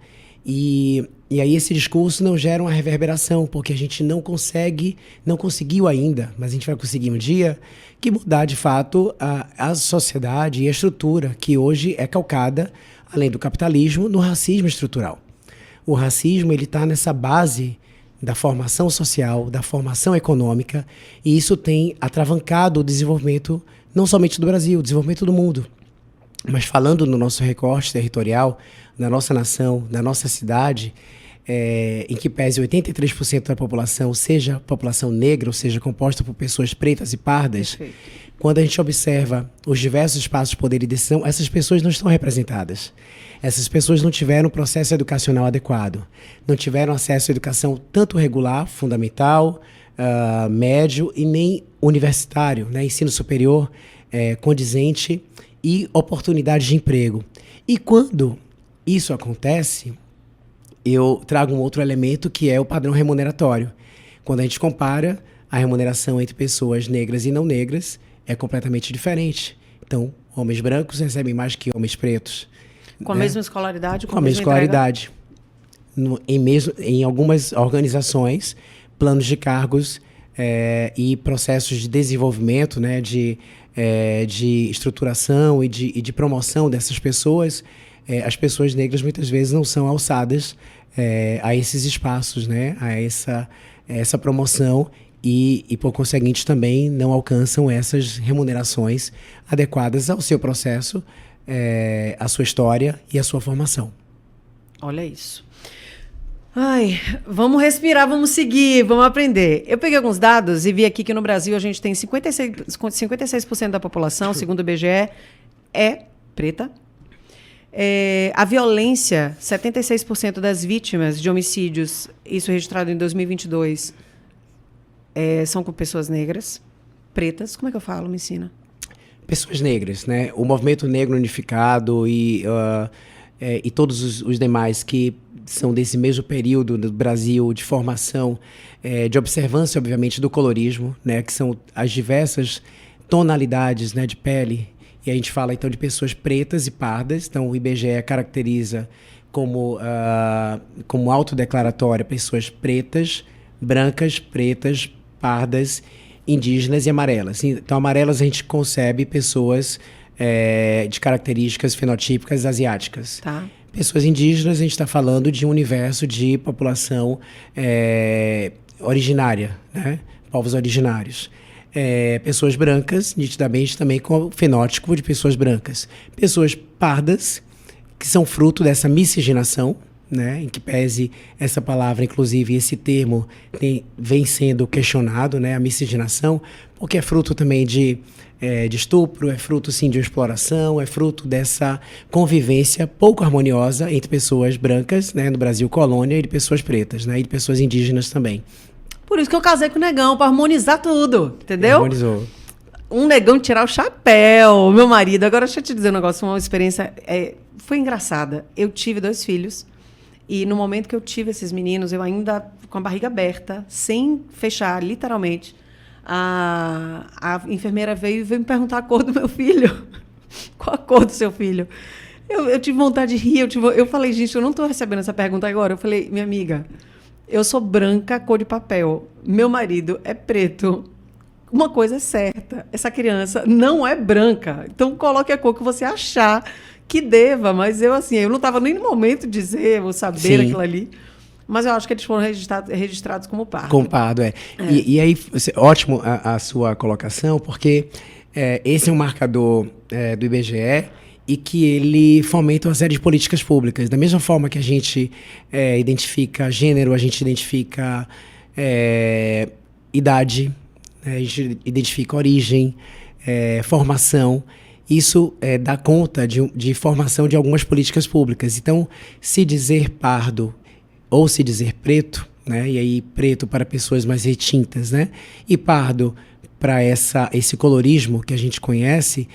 E E aí esse discurso não gera uma reverberação, porque a gente não conseguiu ainda, mas a gente vai conseguir um dia, que mudar de fato a sociedade e a estrutura que hoje é calcada, além do capitalismo, no racismo estrutural. O racismo, ele está nessa base da formação social, da formação econômica, e isso tem atravancado o desenvolvimento não somente do Brasil, o desenvolvimento do mundo. Mas falando no nosso recorte territorial, da nossa nação, da nossa cidade, em que pese 83% da população seja população negra, ou seja, composta por pessoas pretas e pardas, perfeito, quando a gente observa os diversos espaços de poder e decisão, essas pessoas não estão representadas. Essas pessoas não tiveram um processo educacional adequado, não tiveram acesso à educação tanto regular, fundamental, médio e nem universitário, né, ensino superior, condizente e oportunidade de emprego. E quando isso acontece, eu trago um outro elemento que é o padrão remuneratório. Quando a gente compara a remuneração entre pessoas negras e não negras, é completamente diferente. Então, homens brancos recebem mais que homens pretos. Com a mesma escolaridade? Com a mesma escolaridade. Em algumas organizações, planos de cargos e processos de desenvolvimento, né, de estruturação e de promoção dessas pessoas, as pessoas negras muitas vezes não são alçadas a esses espaços, né, a essa promoção e, por conseguinte, também não alcançam essas remunerações adequadas ao seu processo, à sua história e à sua formação. Olha isso. Ai, vamos respirar, vamos seguir, vamos aprender. Eu peguei alguns dados e vi aqui que no Brasil a gente tem 56% da população, segundo o IBGE, é preta. A violência, 76% das vítimas de homicídios, isso registrado em 2022, são com pessoas negras, pretas. Como é que eu falo? Me ensina. Pessoas negras, né? O Movimento Negro Unificado e todos os demais que são desse mesmo período do Brasil de formação, de observância, obviamente, do colorismo, né? Que são as diversas tonalidades, né, de pele. E a gente fala, então, de pessoas pretas e pardas. Então, o IBGE caracteriza como autodeclaratória pessoas pretas, brancas, pretas, pardas, indígenas e amarelas. Então, amarelas a gente concebe pessoas de características fenotípicas asiáticas. Tá. Pessoas indígenas, a gente está falando de um universo de população originária, né? Povos originários. Pessoas brancas, nitidamente também com o fenótipo de pessoas brancas. Pessoas pardas, que são fruto dessa miscigenação, né? Em que pese essa palavra, inclusive esse termo, vem sendo questionado, né? A miscigenação, porque é fruto também de estupro, é fruto, sim, de exploração, é fruto dessa convivência pouco harmoniosa entre pessoas brancas, né, no Brasil colônia, e de pessoas pretas, né, e de pessoas indígenas também. Por isso que eu casei com o negão, para harmonizar tudo, entendeu? Harmonizou. Um negão tirar o chapéu, meu marido. Agora, deixa eu te dizer um negócio, uma experiência, foi engraçada. Eu tive 2 filhos, e no momento que eu tive esses meninos, eu ainda com a barriga aberta, sem fechar, literalmente, a enfermeira veio me perguntar a cor do meu filho. Qual a cor do seu filho? Eu tive vontade de rir. Eu falei, gente, eu não estou recebendo essa pergunta agora. Eu falei, minha amiga, eu sou branca, cor de papel. Meu marido é preto. Uma coisa é certa, essa criança não é branca. Então, coloque a cor que você achar que deva. Mas eu não estava nem no momento de dizer ou saber, sim, aquilo ali. Mas eu acho que eles foram registrados como pardo. Como pardo, E aí, ótimo a sua colocação, porque esse é um marcador do IBGE e que ele fomenta uma série de políticas públicas. Da mesma forma que a gente identifica gênero, a gente identifica idade, a gente identifica origem, formação. Isso dá conta de formação de algumas políticas públicas. Então, se dizer pardo ou se dizer preto, né? E aí preto para pessoas mais retintas, né? E pardo para esse colorismo que a gente conhece,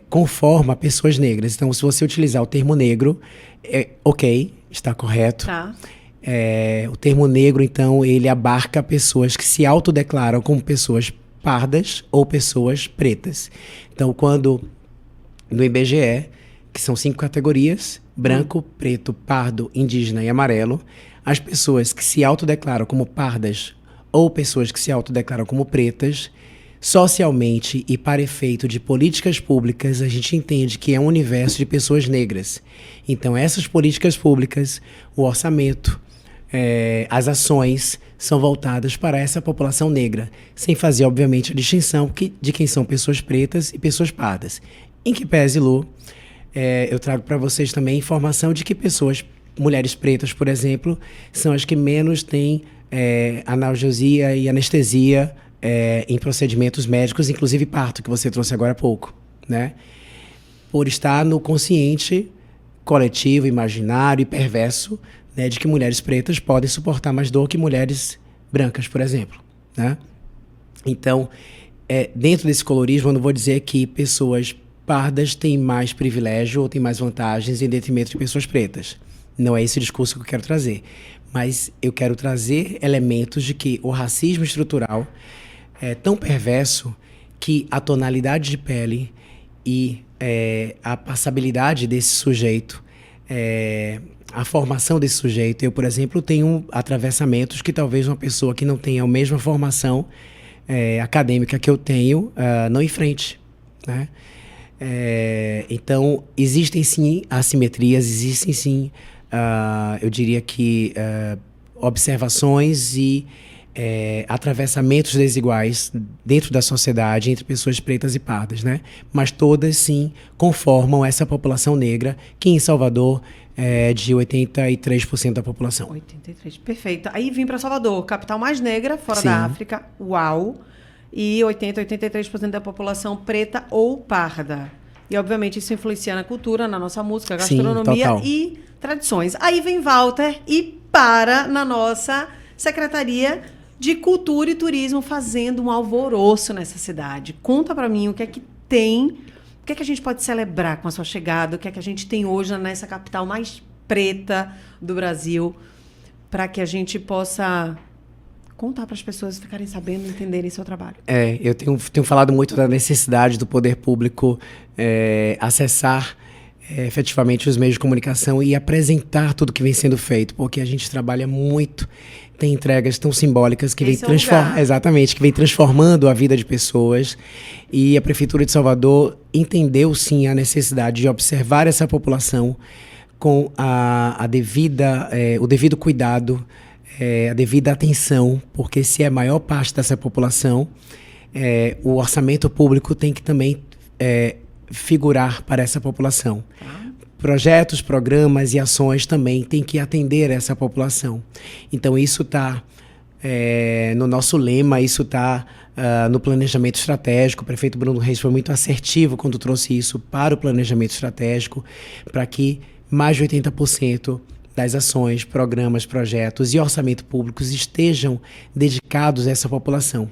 conforma pessoas negras. Então, se você utilizar o termo negro, ok, está correto. Tá. O termo negro, então, ele abarca pessoas que se autodeclaram como pessoas pardas ou pessoas pretas. Então, quando no IBGE, que são 5 categorias, branco, preto, pardo, indígena e amarelo, as pessoas que se autodeclaram como pardas ou pessoas que se autodeclaram como pretas, socialmente e para efeito de políticas públicas, a gente entende que é um universo de pessoas negras. Então, essas políticas públicas, o orçamento, as ações são voltadas para essa população negra, sem fazer, obviamente, a distinção de quem são pessoas pretas e pessoas pardas. Em que pese, Lu, eu trago para vocês também informação de que mulheres pretas, por exemplo, são as que menos têm analgesia e anestesia em procedimentos médicos, inclusive parto, que você trouxe agora há pouco, né? Por estar no consciente coletivo, imaginário e perverso, né, de que mulheres pretas podem suportar mais dor que mulheres brancas, por exemplo, né? Então, dentro desse colorismo, eu não vou dizer que pessoas pardas têm mais privilégio ou têm mais vantagens em detrimento de pessoas pretas. Não é esse o discurso que eu quero trazer. Mas eu quero trazer elementos de que o racismo estrutural é tão perverso que a tonalidade de pele e a passabilidade desse sujeito, a formação desse sujeito. Eu, por exemplo, tenho atravessamentos que talvez uma pessoa que não tenha a mesma formação acadêmica que eu tenho não enfrente, né? Então, existem sim assimetrias, existem sim, eu diria que observações e atravessamentos desiguais dentro da sociedade entre pessoas pretas e pardas, né? Mas todas sim conformam essa população negra, que em Salvador é de 83% da população. 83%, perfeito. Aí vim para Salvador, capital mais negra, fora Sim. da África, uau! E 83% da população preta ou parda. E, obviamente, isso influencia na cultura, na nossa música, gastronomia. Sim, total. E tradições. Aí vem Walter e para na nossa Secretaria de Cultura e Turismo, fazendo um alvoroço nessa cidade. Conta para mim o que é que tem, o que é que a gente pode celebrar com a sua chegada, o que é que a gente tem hoje nessa capital mais preta do Brasil, para que a gente possa contar para as pessoas ficarem sabendo, entenderem seu trabalho. Eu tenho falado muito da necessidade do poder público acessar efetivamente os meios de comunicação e apresentar tudo que vem sendo feito, porque a gente trabalha muito, tem entregas tão simbólicas que vem transformando a vida de pessoas, e a Prefeitura de Salvador entendeu sim a necessidade de observar essa população com o devido cuidado, a devida atenção, porque se é a maior parte dessa população, o orçamento público tem que também figurar para essa população. Projetos, programas e ações também têm que atender essa população. Então, isso está no nosso lema, isso está no planejamento estratégico. O prefeito Bruno Reis foi muito assertivo quando trouxe isso para o planejamento estratégico, para que mais de 80% das ações, programas, projetos e orçamento públicos estejam dedicados a essa população.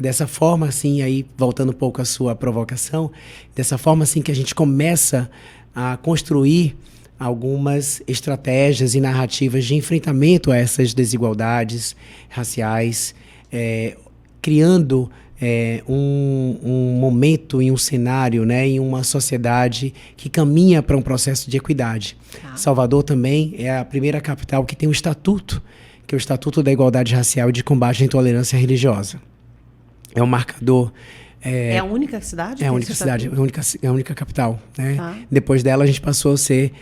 Dessa forma, assim, aí voltando um pouco à sua provocação, dessa forma, assim, que a gente começa a construir algumas estratégias e narrativas de enfrentamento a essas desigualdades raciais, criando um momento e um cenário, né, em uma sociedade que caminha para um processo de equidade. Salvador também é a primeira capital que tem um estatuto, que é o Estatuto da Igualdade Racial e de Combate à Intolerância Religiosa. É um marcador. É a única cidade? É a única cidade, é a única capital, né? Depois dela, a gente passou a ser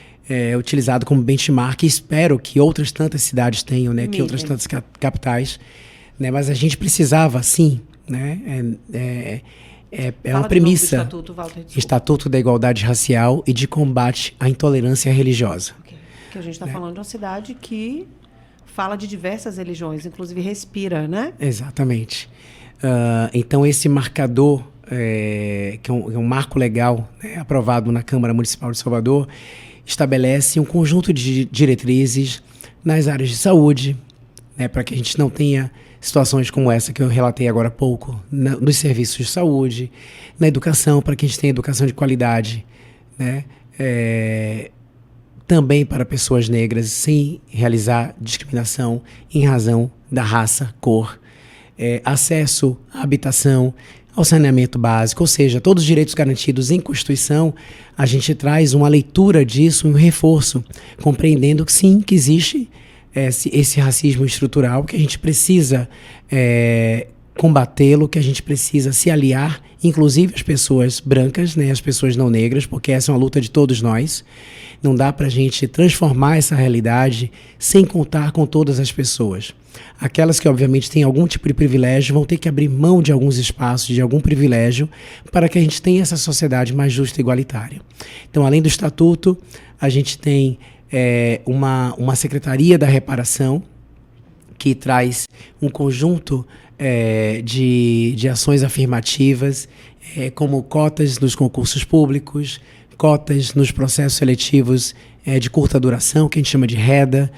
utilizado como benchmark, e espero que outras tantas cidades tenham, né? Que outras tantas capitais, né? Mas a gente precisava, sim, né? É uma premissa. Estatuto, Walter, Estatuto da Igualdade Racial e de Combate à Intolerância Religiosa. Okay. Que a gente está falando de uma cidade que fala de diversas religiões, inclusive respira, né? Exatamente. Então, esse marcador, que é um marco legal, né, aprovado na Câmara Municipal de Salvador, estabelece um conjunto de diretrizes nas áreas de saúde, né, para que a gente não tenha situações como essa que eu relatei agora há pouco, nos serviços de saúde, na educação, para que a gente tenha educação de qualidade, né, também para pessoas negras, sem realizar discriminação em razão da raça, cor, acesso à habitação, ao saneamento básico, ou seja, todos os direitos garantidos em Constituição, a gente traz uma leitura disso, um reforço, compreendendo que sim, que existe esse racismo estrutural, que a gente precisa combatê-lo, que a gente precisa se aliar, inclusive as pessoas brancas, né, as pessoas não negras, porque essa é uma luta de todos nós. Não dá para a gente transformar essa realidade sem contar com todas as pessoas. Aquelas que, obviamente, têm algum tipo de privilégio vão ter que abrir mão de alguns espaços, de algum privilégio, para que a gente tenha essa sociedade mais justa e igualitária. Então, além do Estatuto, a gente tem uma Secretaria da Reparação, que traz um conjunto de ações afirmativas, como cotas nos concursos públicos, cotas nos processos seletivos de curta duração, que a gente chama de REDA,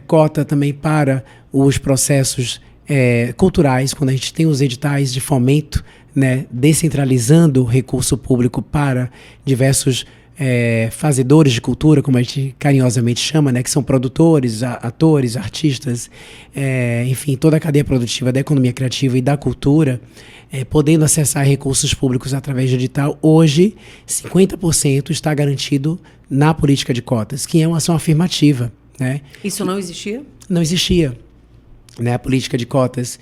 cota também para os processos culturais, quando a gente tem os editais de fomento, né, descentralizando o recurso público para diversos fazedores de cultura, como a gente carinhosamente chama, né, que são produtores, atores, artistas, enfim, toda a cadeia produtiva da economia criativa e da cultura, podendo acessar recursos públicos através de edital. Hoje, 50% está garantido na política de cotas, que é uma ação afirmativa, né? Isso não existia? Não existia, né? A política de cotas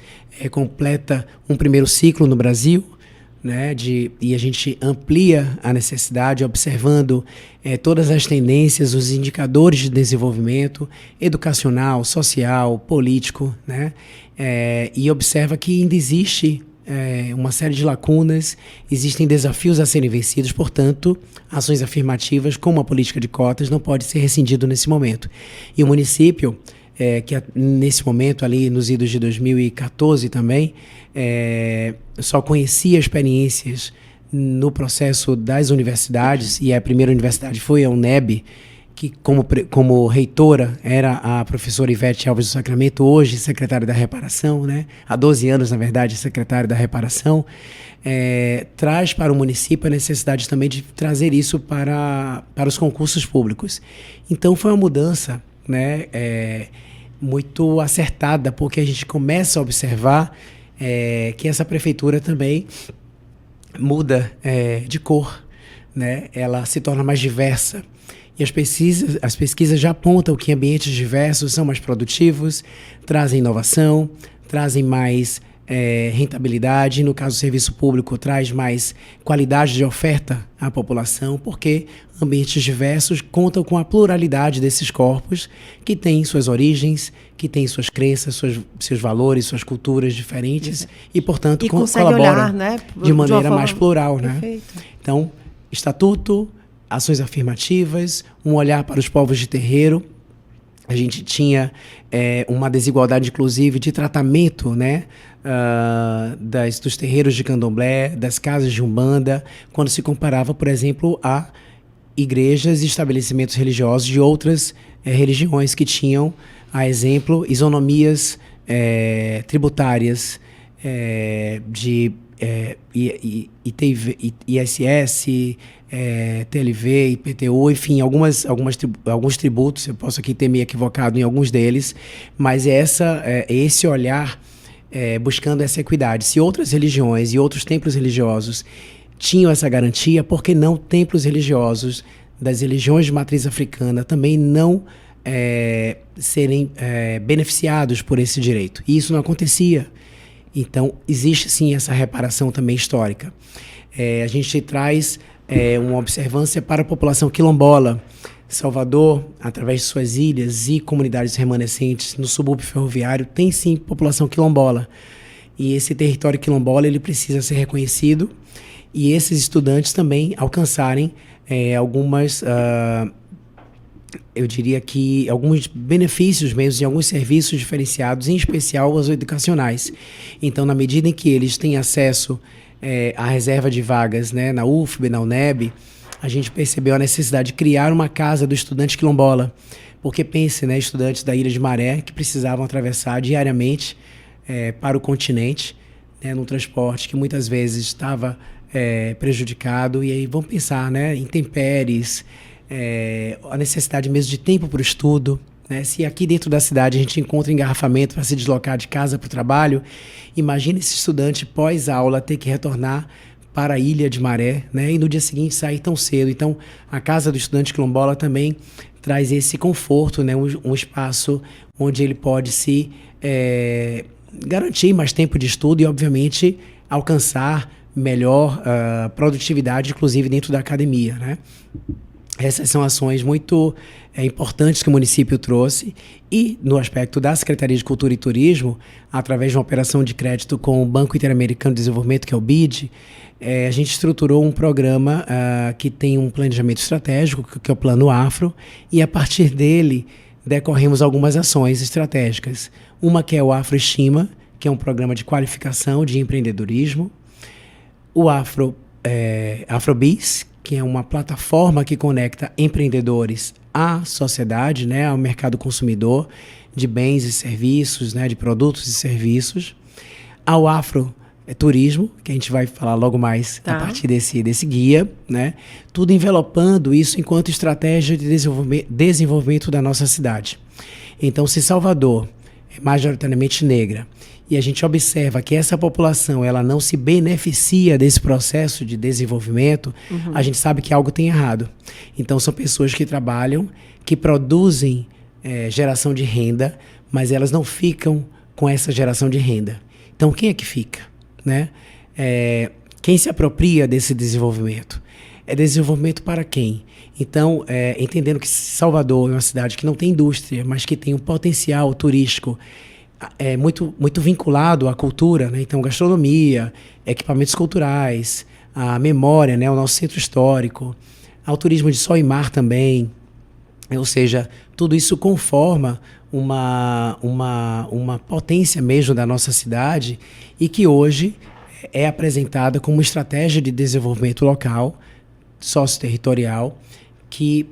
completa um primeiro ciclo no Brasil, né, e a gente amplia a necessidade observando todas as tendências, os indicadores de desenvolvimento educacional, social, político, né, e observa que ainda existe uma série de lacunas, existem desafios a serem vencidos, portanto, ações afirmativas como a política de cotas não pode ser rescindido nesse momento. E o município, que nesse momento, ali nos idos de 2014 também, só conhecia experiências no processo das universidades, e a primeira universidade foi a UNEB, que como reitora era a professora Ivete Alves do Sacramento, hoje secretária da Reparação, né? Há 12 anos, na verdade, secretária da Reparação, traz para o município a necessidade também de trazer isso para os concursos públicos. Então foi uma mudança, né, muito acertada, porque a gente começa a observar que essa prefeitura também muda de cor, né? Ela se torna mais diversa. E as pesquisas já apontam que ambientes diversos são mais produtivos, trazem inovação, trazem mais rentabilidade. No caso do serviço público, traz mais qualidade de oferta à população, porque ambientes diversos contam com a pluralidade desses corpos, que têm suas origens, que têm suas crenças, seus valores, suas culturas diferentes, e, portanto, colaboram olhar, né, de maneira mais plural. Né? Então, Estatuto, ações afirmativas, um olhar para os povos de terreiro. A gente tinha uma desigualdade, inclusive, de tratamento, né, dos terreiros de candomblé, das casas de umbanda, quando se comparava, por exemplo, a igrejas e estabelecimentos religiosos de outras religiões que tinham, a exemplo, isonomias tributárias de ISS, TLV, IPTU, enfim, alguns tributos. Eu posso aqui ter me equivocado em alguns deles, mas esse olhar buscando essa equidade. Se outras religiões e outros templos religiosos tinham essa garantia, por que não templos religiosos das religiões de matriz africana também não serem beneficiados por esse direito? E isso não acontecia. Então, existe sim essa reparação também histórica. A gente traz uma observância para a população quilombola. Salvador, através de suas ilhas e comunidades remanescentes no subúrbio ferroviário, tem sim população quilombola. E esse território quilombola ele precisa ser reconhecido e esses estudantes também alcançarem eu diria que alguns benefícios mesmo de alguns serviços diferenciados, em especial os educacionais. Então, na medida em que eles têm acesso à reserva de vagas, né, na UFB, na UNEB, a gente percebeu a necessidade de criar uma casa do estudante quilombola. Porque pense, né, estudantes da Ilha de Maré que precisavam atravessar diariamente para o continente, né, num transporte que muitas vezes estava prejudicado. E aí vão pensar, né, intempéries, a necessidade mesmo de tempo para o estudo, né? Se aqui dentro da cidade a gente encontra engarrafamento para se deslocar de casa para o trabalho, imagine esse estudante pós-aula ter que retornar para a Ilha de Maré, né? E no dia seguinte sair tão cedo. Então, a Casa do Estudante Quilombola também traz esse conforto, né? Um espaço onde ele pode se garantir mais tempo de estudo e, obviamente, alcançar melhor produtividade, inclusive dentro da academia, né? Essas são ações muito importantes que o município trouxe e, no aspecto da Secretaria de Cultura e Turismo, através de uma operação de crédito com o Banco Interamericano de Desenvolvimento, que é o BID, a gente estruturou um programa que tem um planejamento estratégico, que é o Plano Afro, e a partir dele decorremos algumas ações estratégicas. Uma que é o Afroestima, que é um programa de qualificação de empreendedorismo, o Afrobiz, que é uma plataforma que conecta empreendedores à sociedade, né, ao mercado consumidor de bens e serviços, né, de produtos e serviços, ao Afroturismo, que a gente vai falar logo mais a partir desse guia, né, tudo envelopando isso enquanto estratégia de desenvolvimento da nossa cidade. Então, se Salvador é majoritariamente negra, e a gente observa que essa população ela não se beneficia desse processo de desenvolvimento, a gente sabe que algo tem errado. Então, são pessoas que trabalham, que produzem geração de renda, mas elas não ficam com essa geração de renda. Então, quem é que fica, né? Quem se apropria desse desenvolvimento? É desenvolvimento para quem? Então, entendendo que Salvador é uma cidade que não tem indústria, mas que tem um potencial turístico muito vinculado à cultura, né? Então, gastronomia, equipamentos culturais, a memória, né? O nosso centro histórico, ao turismo de sol e mar também. Ou seja, tudo isso conforma uma potência mesmo da nossa cidade e que hoje é apresentada como estratégia de desenvolvimento local, sócio-territorial, que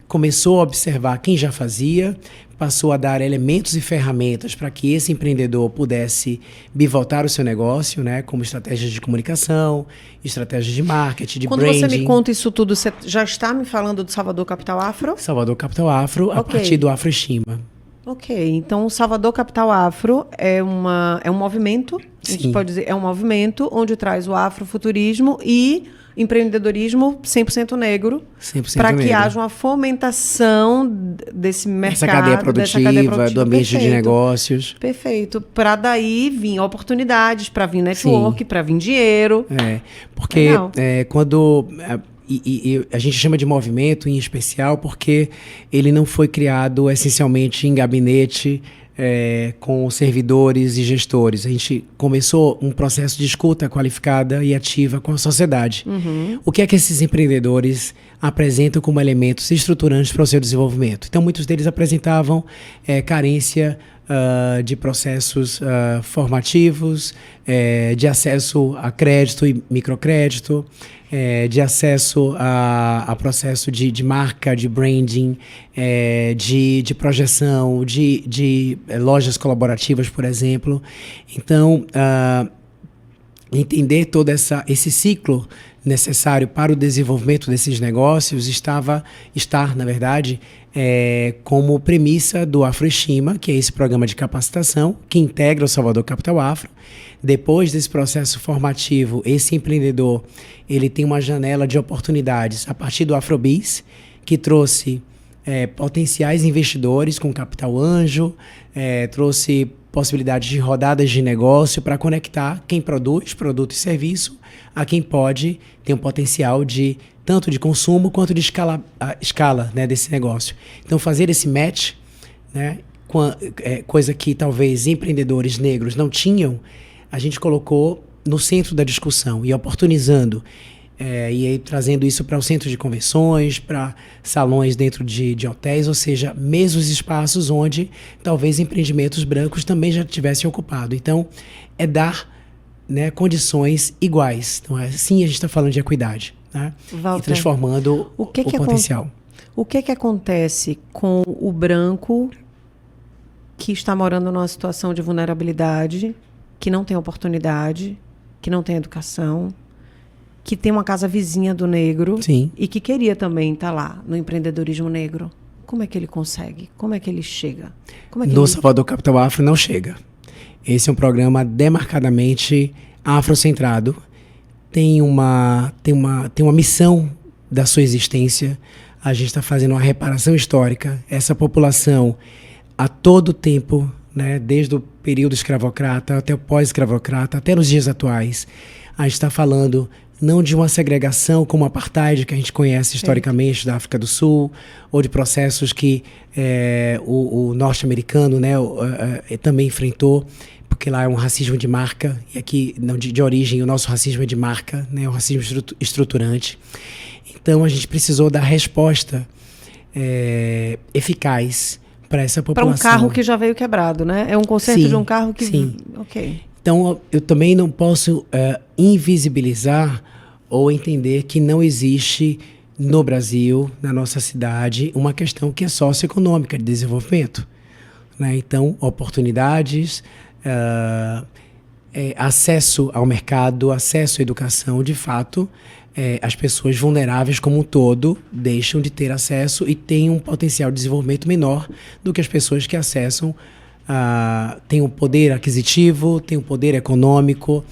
começou a observar quem já fazia, passou a dar elementos e ferramentas para que esse empreendedor pudesse bivotar o seu negócio, né, como estratégias de comunicação, estratégias de marketing, de branding. Quando você me conta isso tudo, você já está me falando do Salvador Capital Afro? Salvador Capital Afro, a partir do Afroestima. Ok, então o Salvador Capital Afro é um movimento, a gente pode dizer, é um movimento onde traz o afrofuturismo e empreendedorismo 100% negro, para que haja uma fomentação desse mercado, essa cadeia produtiva, do ambiente de negócios. Perfeito. Para daí vir oportunidades, para vir network, para vir dinheiro. Porque quando... E a gente chama de movimento em especial porque ele não foi criado essencialmente em gabinete com servidores e gestores. A gente começou um processo de escuta qualificada e ativa com a sociedade. O que é que esses empreendedores apresentam como elementos estruturantes para o seu desenvolvimento? Então, muitos deles apresentavam carência de processos formativos, de acesso a crédito e microcrédito, de acesso a processo de marca, de branding, de projeção, de lojas colaborativas, por exemplo. Então, entender todo esse ciclo necessário para o desenvolvimento desses negócios está, na verdade, como premissa do Afroestima, que é esse programa de capacitação que integra o Salvador Capital Afro. Depois desse processo formativo, esse empreendedor ele tem uma janela de oportunidades a partir do Afrobiz, que trouxe potenciais investidores com capital anjo, trouxe possibilidades de rodadas de negócio para conectar quem produz produto e serviço a quem pode ter um potencial de tanto de consumo quanto de escala, né, desse negócio. Então, fazer esse match, né, coisa que talvez empreendedores negros não tinham, a gente colocou no centro da discussão e oportunizando e aí trazendo isso para o centro de convenções, para salões dentro de hotéis, ou seja, mesmos espaços onde talvez empreendimentos brancos também já tivessem ocupado. Então, é dar, né, condições iguais. Então, assim a gente está falando de equidade, né? Walter, e transformando o potencial. O que acontece com o branco que está morando numa situação de vulnerabilidade, que não tem oportunidade, que não tem educação, que tem uma casa vizinha do negro, Sim. e que queria também estar lá no empreendedorismo negro? como é que ele consegue? Como é que ele chega? Como é que No Salvador Capital Afro não chega. Esse é um programa demarcadamente afrocentrado. Tem uma missão da sua existência. A gente está fazendo uma reparação histórica. Essa população, a todo tempo, né, desde o período escravocrata até o pós-escravocrata, até nos dias atuais, a gente está falando não de uma segregação como o apartheid, que a gente conhece historicamente da África do Sul, ou de processos que o norte-americano, né, também enfrentou, porque lá é um racismo de marca, e aqui, não, de origem, o nosso racismo é de marca, né, o racismo estruturante. Então, a gente precisou dar resposta eficaz para essa população. Para um carro que já veio quebrado, né? É um conserto de um carro que... Sim. Ok. Então, eu também não posso invisibilizar ou entender que não existe no Brasil, na nossa cidade, uma questão que é socioeconômica de desenvolvimento, né? Então, oportunidades, acesso ao mercado, acesso à educação, de fato, as pessoas vulneráveis como um todo deixam de ter acesso e têm um potencial de desenvolvimento menor do que as pessoas que acessam, têm um poder aquisitivo, têm um poder econômico,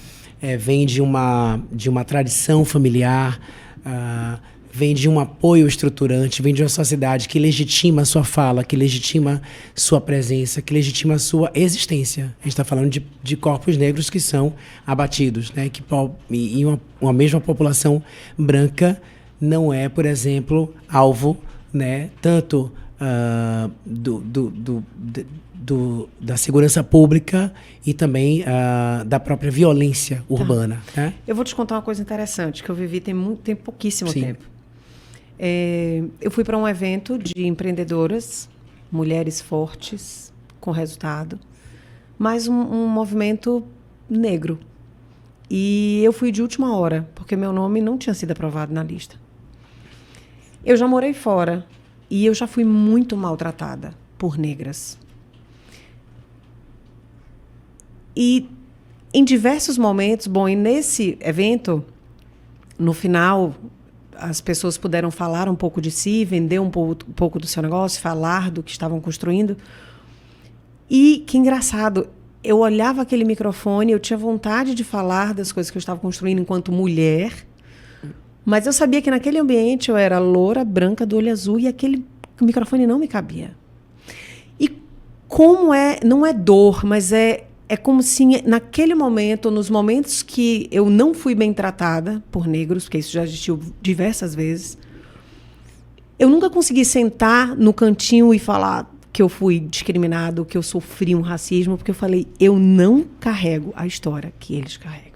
vem de uma tradição familiar, vem de um apoio estruturante, vem de uma sociedade que legitima a sua fala, que legitima sua presença, que legitima a sua existência. A gente está falando de corpos negros que são abatidos, né? E uma mesma população branca não é, por exemplo, alvo, né, tanto da segurança pública e também da própria violência urbana. Tá. Né? Eu vou te contar uma coisa interessante, que eu vivi tem pouquíssimo Sim. tempo. Eu fui para um evento de empreendedoras, mulheres fortes, com resultado, mas um movimento negro. E eu fui de última hora, porque meu nome não tinha sido aprovado na lista. Eu já morei fora e eu já fui muito maltratada por negras. E em diversos momentos, e nesse evento, no final, as pessoas puderam falar um pouco de si, vender um pouco do seu negócio, falar do que estavam construindo. E que engraçado, eu olhava aquele microfone, eu tinha vontade de falar das coisas que eu estava construindo enquanto mulher, mas eu sabia que naquele ambiente eu era loura, branca, do olho azul, e aquele microfone não me cabia. E como não é dor, mas é como se naquele momento, nos momentos que eu não fui bem tratada por negros, porque isso já existiu diversas vezes, eu nunca consegui sentar no cantinho e falar que eu fui discriminado, que eu sofri um racismo, porque eu falei, eu não carrego a história que eles carregam.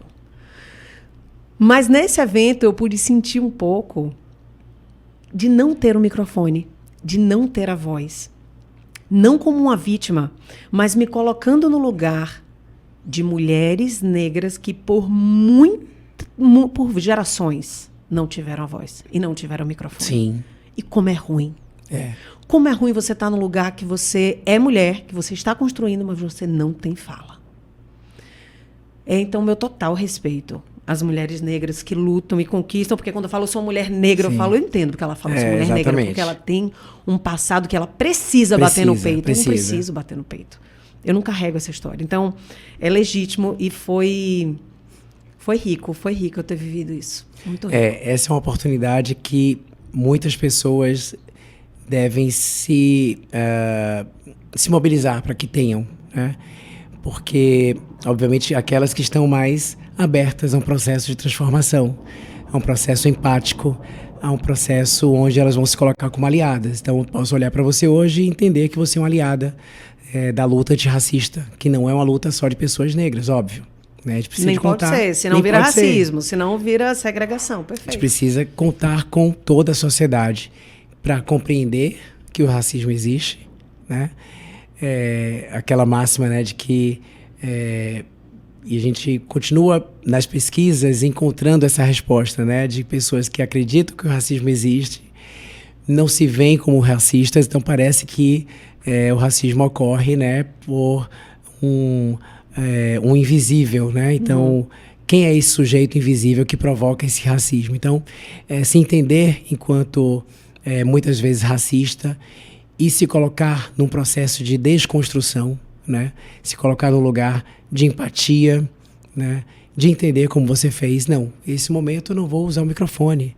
Mas nesse evento eu pude sentir um pouco de não ter o microfone, de não ter a voz. Não como uma vítima, mas me colocando no lugar de mulheres negras que por gerações não tiveram a voz e não tiveram o microfone. Sim. E como é ruim. Como é ruim você estar num lugar que você é mulher, que você está construindo, mas você não tem fala. Então, meu total respeito às mulheres negras que lutam e conquistam, porque quando eu falo sou mulher negra, Sim. eu entendo porque ela fala sou mulher exatamente. negra, porque ela tem um passado que ela precisa bater no peito. Eu não preciso bater no peito. Eu não carrego essa história. Então, é legítimo e foi rico eu ter vivido isso. Muito rico. Essa é uma oportunidade que muitas pessoas devem se mobilizar para que tenham, né? Porque, obviamente, aquelas que estão mais abertas a um processo de transformação, a um processo empático, a um processo onde elas vão se colocar como aliadas. Então, eu posso olhar para você hoje e entender que você é uma aliada da luta antirracista, que não é uma luta só de pessoas negras, óbvio. Né? A gente precisa Nem pode ser, senão vira racismo, senão vira segregação. Perfeito. A gente precisa contar com toda a sociedade para compreender que o racismo existe, né? Aquela máxima, né, de que e a gente continua nas pesquisas encontrando essa resposta, né, de pessoas que acreditam que o racismo existe, não se veem como racistas, então parece que o racismo ocorre, né, por um invisível, né? Então, quem é esse sujeito invisível que provoca esse racismo? Então, se entender enquanto muitas vezes racista e se colocar num processo de desconstrução, né? Se colocar num lugar de empatia, né? De entender como você fez. Não, esse momento eu não vou usar o microfone,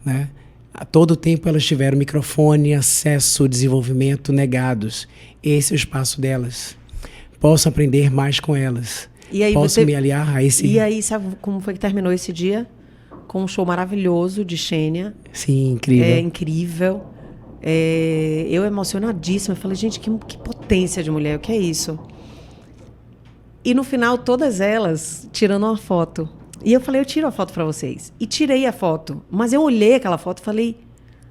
né? A todo tempo elas tiveram microfone, acesso, desenvolvimento negados. Esse é o espaço delas. Posso aprender mais com elas. E aí Posso me aliar a esse... E aí, sabe como foi que terminou esse dia? Com um show maravilhoso de Xênia. Sim, incrível. É incrível. Eu emocionadíssima. Eu falei, gente, que potência de mulher. O que é isso? E no final, todas elas tirando uma foto. E eu falei, eu tiro a foto para vocês. E tirei a foto. Mas eu olhei aquela foto e falei,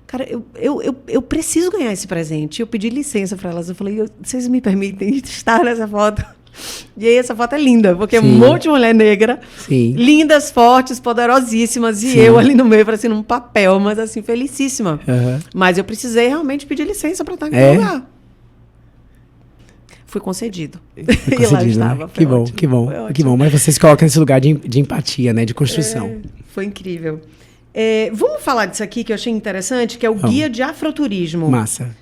cara, eu preciso ganhar esse presente. Eu pedi licença para elas. Eu falei, vocês me permitem estar nessa foto? E aí essa foto é linda, porque Sim. é um monte de mulher negra. Sim. Lindas, fortes, poderosíssimas. E Sim. eu ali no meio, parecendo um papel, mas assim, felicíssima. Uhum. Mas eu precisei realmente pedir licença para estar naquele lugar. Fui concedido. Foi E lá concedido, estava. né? Que bom, que bom, que bom. Mas você se coloca nesse lugar de empatia, né? De construção. Foi incrível. Vamos falar disso aqui que eu achei interessante, que é o Guia de Afroturismo. Massa.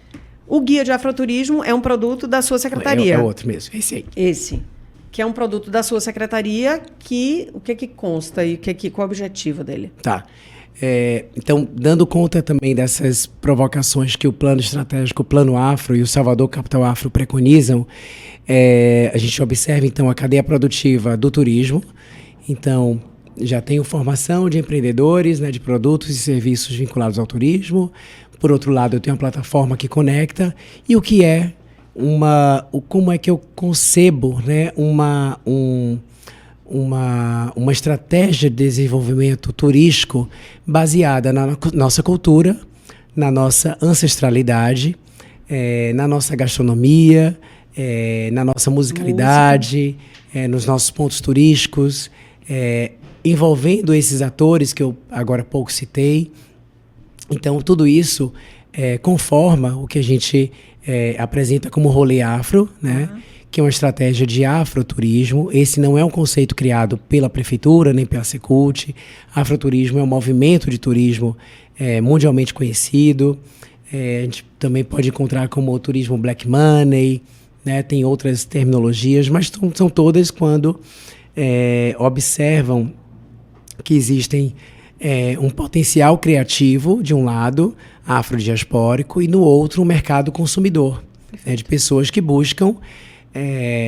O Guia de Afroturismo é um produto da sua secretaria. É outro mesmo, esse aí. Esse. Que é um produto da sua secretaria que... O que consta e qual é o objetivo dele? Tá. Então, dando conta também dessas provocações que o Plano Estratégico, o Plano Afro e o Salvador Capital Afro preconizam, a gente observa, então, a cadeia produtiva do turismo. Então, já tenho formação de empreendedores, né, de produtos e serviços vinculados ao turismo. Por outro lado, eu tenho uma plataforma que conecta. E o que é como é que eu concebo, né, uma estratégia de desenvolvimento turístico baseada na nossa cultura, na nossa ancestralidade, na nossa gastronomia, na nossa musicalidade, nos nossos pontos turísticos, envolvendo esses atores que eu agora há pouco citei. Então, tudo isso conforma o que a gente apresenta como rolê afro, né? Que é uma estratégia de afroturismo. Esse não é um conceito criado pela prefeitura, nem pela Secult. Afroturismo é um movimento de turismo mundialmente conhecido. A gente também pode encontrar como o turismo Black Money, né? Tem outras terminologias, mas são todas quando observam que existem um potencial criativo, de um lado, afrodiaspórico, e no outro, um mercado consumidor, né? De pessoas que buscam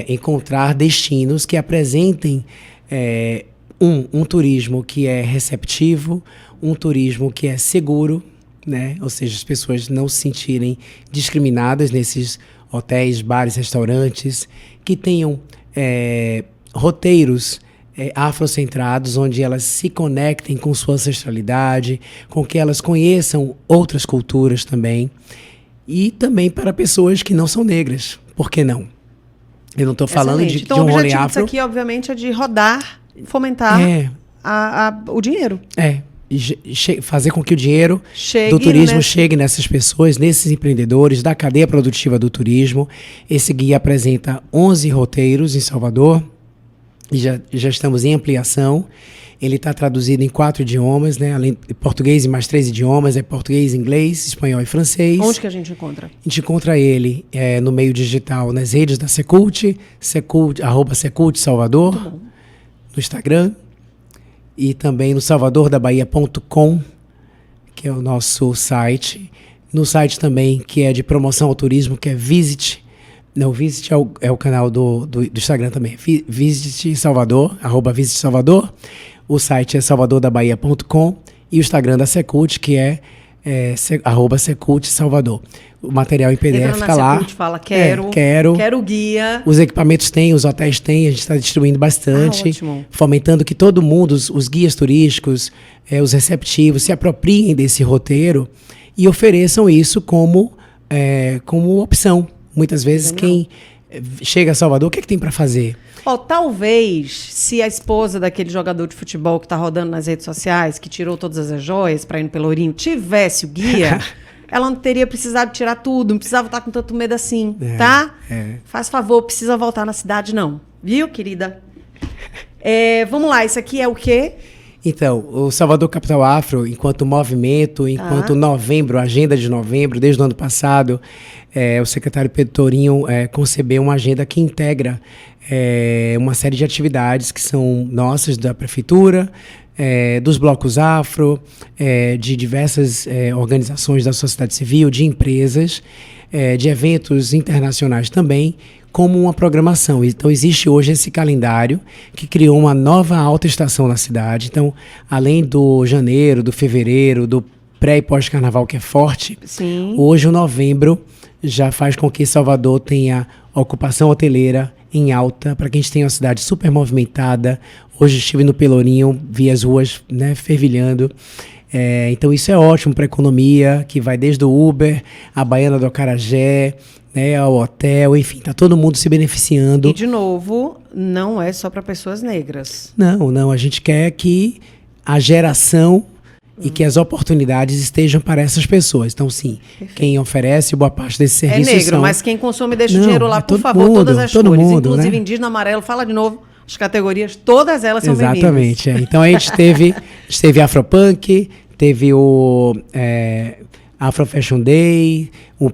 encontrar destinos que apresentem um turismo que é receptivo, um turismo que é seguro, né? Ou seja, as pessoas não se sentirem discriminadas nesses hotéis, bares, restaurantes, que tenham roteiros afrocentrados, onde elas se conectem com sua ancestralidade, com que elas conheçam outras culturas também, e também para pessoas que não são negras. Por que não? Eu não estou falando de um rolê afro. Então, o objetivo disso aqui, obviamente, é de rodar, fomentar o dinheiro. Fazer com que o dinheiro do turismo chegue nessas pessoas, nesses empreendedores, da cadeia produtiva do turismo. Esse guia apresenta 11 roteiros em Salvador, e já estamos em ampliação. Ele está traduzido em 4 idiomas, né? Além de português e mais 3 idiomas, português, inglês, espanhol e francês. Onde que a gente encontra? A gente encontra ele no meio digital, nas redes da Secult, @Secult Salvador, no Instagram, e também no salvadordabahia.com, que é o nosso site. No site também, que é de promoção ao turismo, que é Visit. Não, Visit é o canal do Instagram também. Visit Salvador, @Visit Salvador. O site é salvadordabahia.com e o Instagram da Secult, que é @Secult Salvador. O material em PDF está lá. Secult, fala, quero o guia. Os equipamentos tem, os hotéis tem, a gente está distribuindo bastante, fomentando que todo mundo, os guias turísticos, os receptivos, se apropriem desse roteiro e ofereçam isso como opção. Muitas vezes quem chega a Salvador, o que tem para fazer? Talvez, se a esposa daquele jogador de futebol que está rodando nas redes sociais, que tirou todas as joias para ir no Pelourinho, tivesse o guia, ela não teria precisado tirar tudo, não precisava estar com tanto medo assim, tá? Faz favor, precisa voltar na cidade não, viu, querida? Vamos lá, isso aqui é o quê? Então, o Salvador Capital Afro, enquanto movimento, enquanto novembro, agenda de novembro, desde o ano passado, o secretário Pedro Tourinho concebeu uma agenda que integra uma série de atividades que são nossas, da prefeitura, dos blocos afro, de diversas organizações da sociedade civil, de empresas, de eventos internacionais também, como uma programação. Então, existe hoje esse calendário que criou uma nova alta estação na cidade. Então, além do janeiro, do fevereiro, do pré e pós-carnaval, que é forte, Sim. Hoje o novembro já faz com que Salvador tenha ocupação hoteleira em alta, para que a gente tenha uma cidade super movimentada. Hoje estive no Pelourinho, vi as ruas, né, fervilhando. Então isso é ótimo para a economia, que vai desde o Uber, a Baiana do Acarajé, né, ao hotel, enfim, tá todo mundo se beneficiando. E, de novo, não é só para pessoas negras. Não, a gente quer que a geração e que as oportunidades estejam para essas pessoas. Então, sim, quem oferece boa parte desse serviço é negro, mas quem consome deixa o dinheiro lá, por favor, todas as cores, inclusive, né? Indígena, amarelo, fala de novo, as categorias, todas elas são bem-vindas. Exatamente. Então, a gente teve Afropunk, teve o Afro Fashion Day,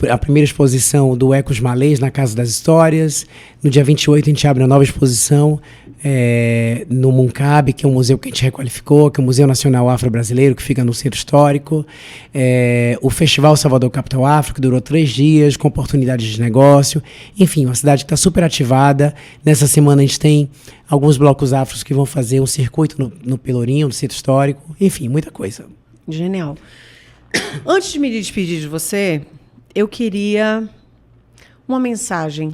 a primeira exposição do Ecos Malês na Casa das Histórias. No dia 28 a gente abre uma nova exposição no Muncab, que é um museu que a gente requalificou, que é o Museu Nacional Afro-Brasileiro, que fica no Centro Histórico. O Festival Salvador Capital Afro, que durou 3 dias, com oportunidades de negócio. Enfim, uma cidade que está super ativada. Nessa semana a gente tem alguns blocos afros que vão fazer um circuito no Pelourinho, no Centro Histórico. Enfim, muita coisa. Genial. Antes de me despedir de você, eu queria uma mensagem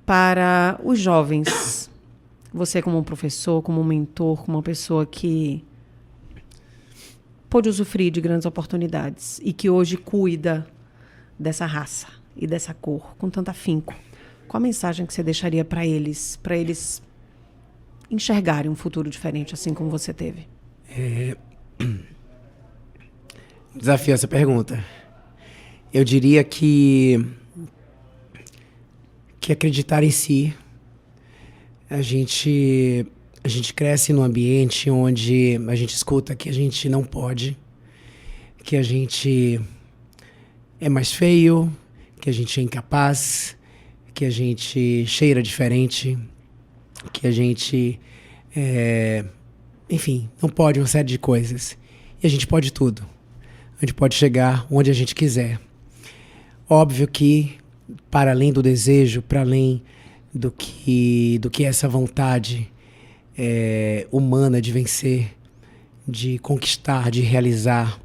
para os jovens. Você como um professor, como um mentor, como uma pessoa que pôde usufruir de grandes oportunidades e que hoje cuida dessa raça e dessa cor com tanto afinco. Qual a mensagem que você deixaria para eles enxergarem um futuro diferente, assim como você teve? Desafio essa pergunta. Eu diria que acreditar em si. A gente cresce num ambiente onde a gente escuta que a gente não pode, que a gente é mais feio, que a gente é incapaz, que a gente cheira diferente, que a gente, enfim, não pode uma série de coisas. E a gente pode tudo. A gente pode chegar onde a gente quiser. Óbvio que, para além do desejo, para além do que essa vontade humana de vencer, de conquistar, de realizar,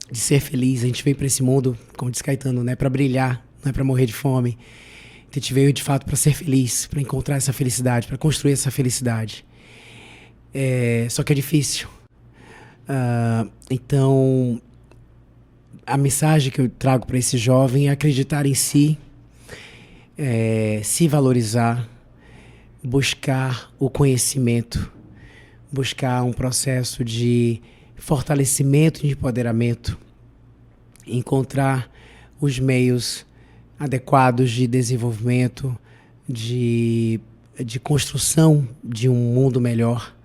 de ser feliz, a gente veio para esse mundo, como diz Caetano, não é para brilhar, não é para morrer de fome. A gente veio, de fato, para ser feliz, para encontrar essa felicidade, para construir essa felicidade. Só que é difícil. Então, a mensagem que eu trago para esse jovem é acreditar em si, se valorizar, buscar o conhecimento, buscar um processo de fortalecimento e de empoderamento, encontrar os meios adequados de desenvolvimento, de construção de um mundo melhor,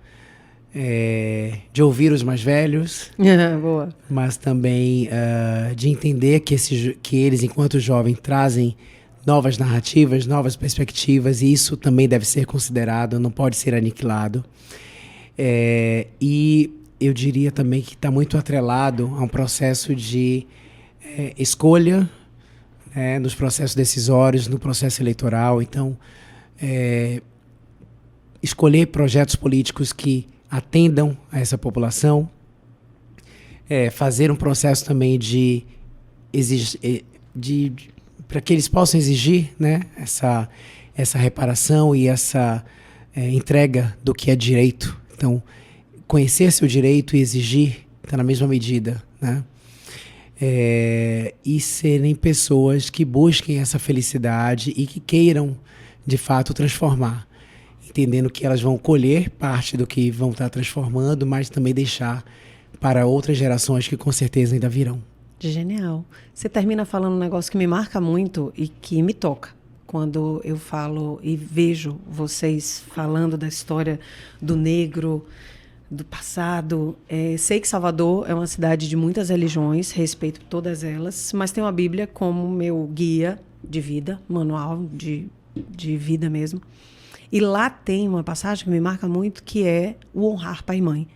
de ouvir os mais velhos, Boa. mas também de entender que eles, enquanto jovens, trazem novas narrativas, novas perspectivas, e isso também deve ser considerado, não pode ser aniquilado. E eu diria também que está muito atrelado a um processo de escolha, nos processos decisórios, no processo eleitoral. Então, escolher projetos políticos que atendam a essa população, fazer um processo também de para que eles possam exigir, né, essa reparação e essa entrega do que é direito. Então, conhecer seu direito e exigir está na mesma medida, né? E serem pessoas que busquem essa felicidade e que queiram, de fato, transformar. Entendendo que elas vão colher parte do que vão estar transformando, mas também deixar para outras gerações que com certeza ainda virão. Genial. Você termina falando um negócio que me marca muito e que me toca. Quando eu falo e vejo vocês falando da história do negro, do passado. Sei que Salvador é uma cidade de muitas religiões, respeito todas elas, mas tenho a Bíblia como meu guia de vida, manual de vida mesmo. E lá tem uma passagem que me marca muito, que é o honrar pai e mãe.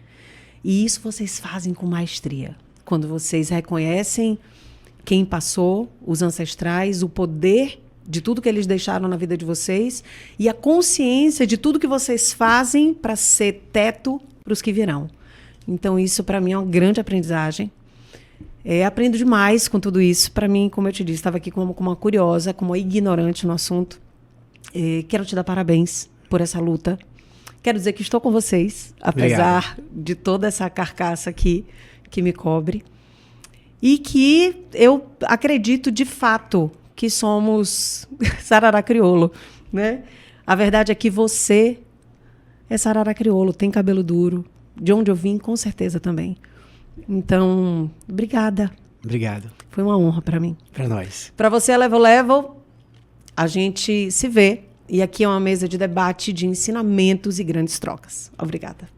E isso vocês fazem com maestria. Quando vocês reconhecem quem passou, os ancestrais, o poder de tudo que eles deixaram na vida de vocês e a consciência de tudo que vocês fazem para ser teto para os que virão. Então, isso para mim é uma grande aprendizagem. Aprendo demais com tudo isso. Para mim, como eu te disse, estava aqui como uma curiosa, como uma ignorante no assunto. Quero te dar parabéns por essa luta. Quero dizer que estou com vocês, apesar de toda essa carcaça aqui que me cobre. E que eu acredito de fato que somos Sarará crioulo, né? A verdade é que você é Sarará crioulo, tem cabelo duro. De onde eu vim, com certeza também. Então, obrigada. Obrigado. Foi uma honra para mim. Para nós. Para você, Level, a gente se vê. E aqui é uma mesa de debate, de ensinamentos e grandes trocas. Obrigada.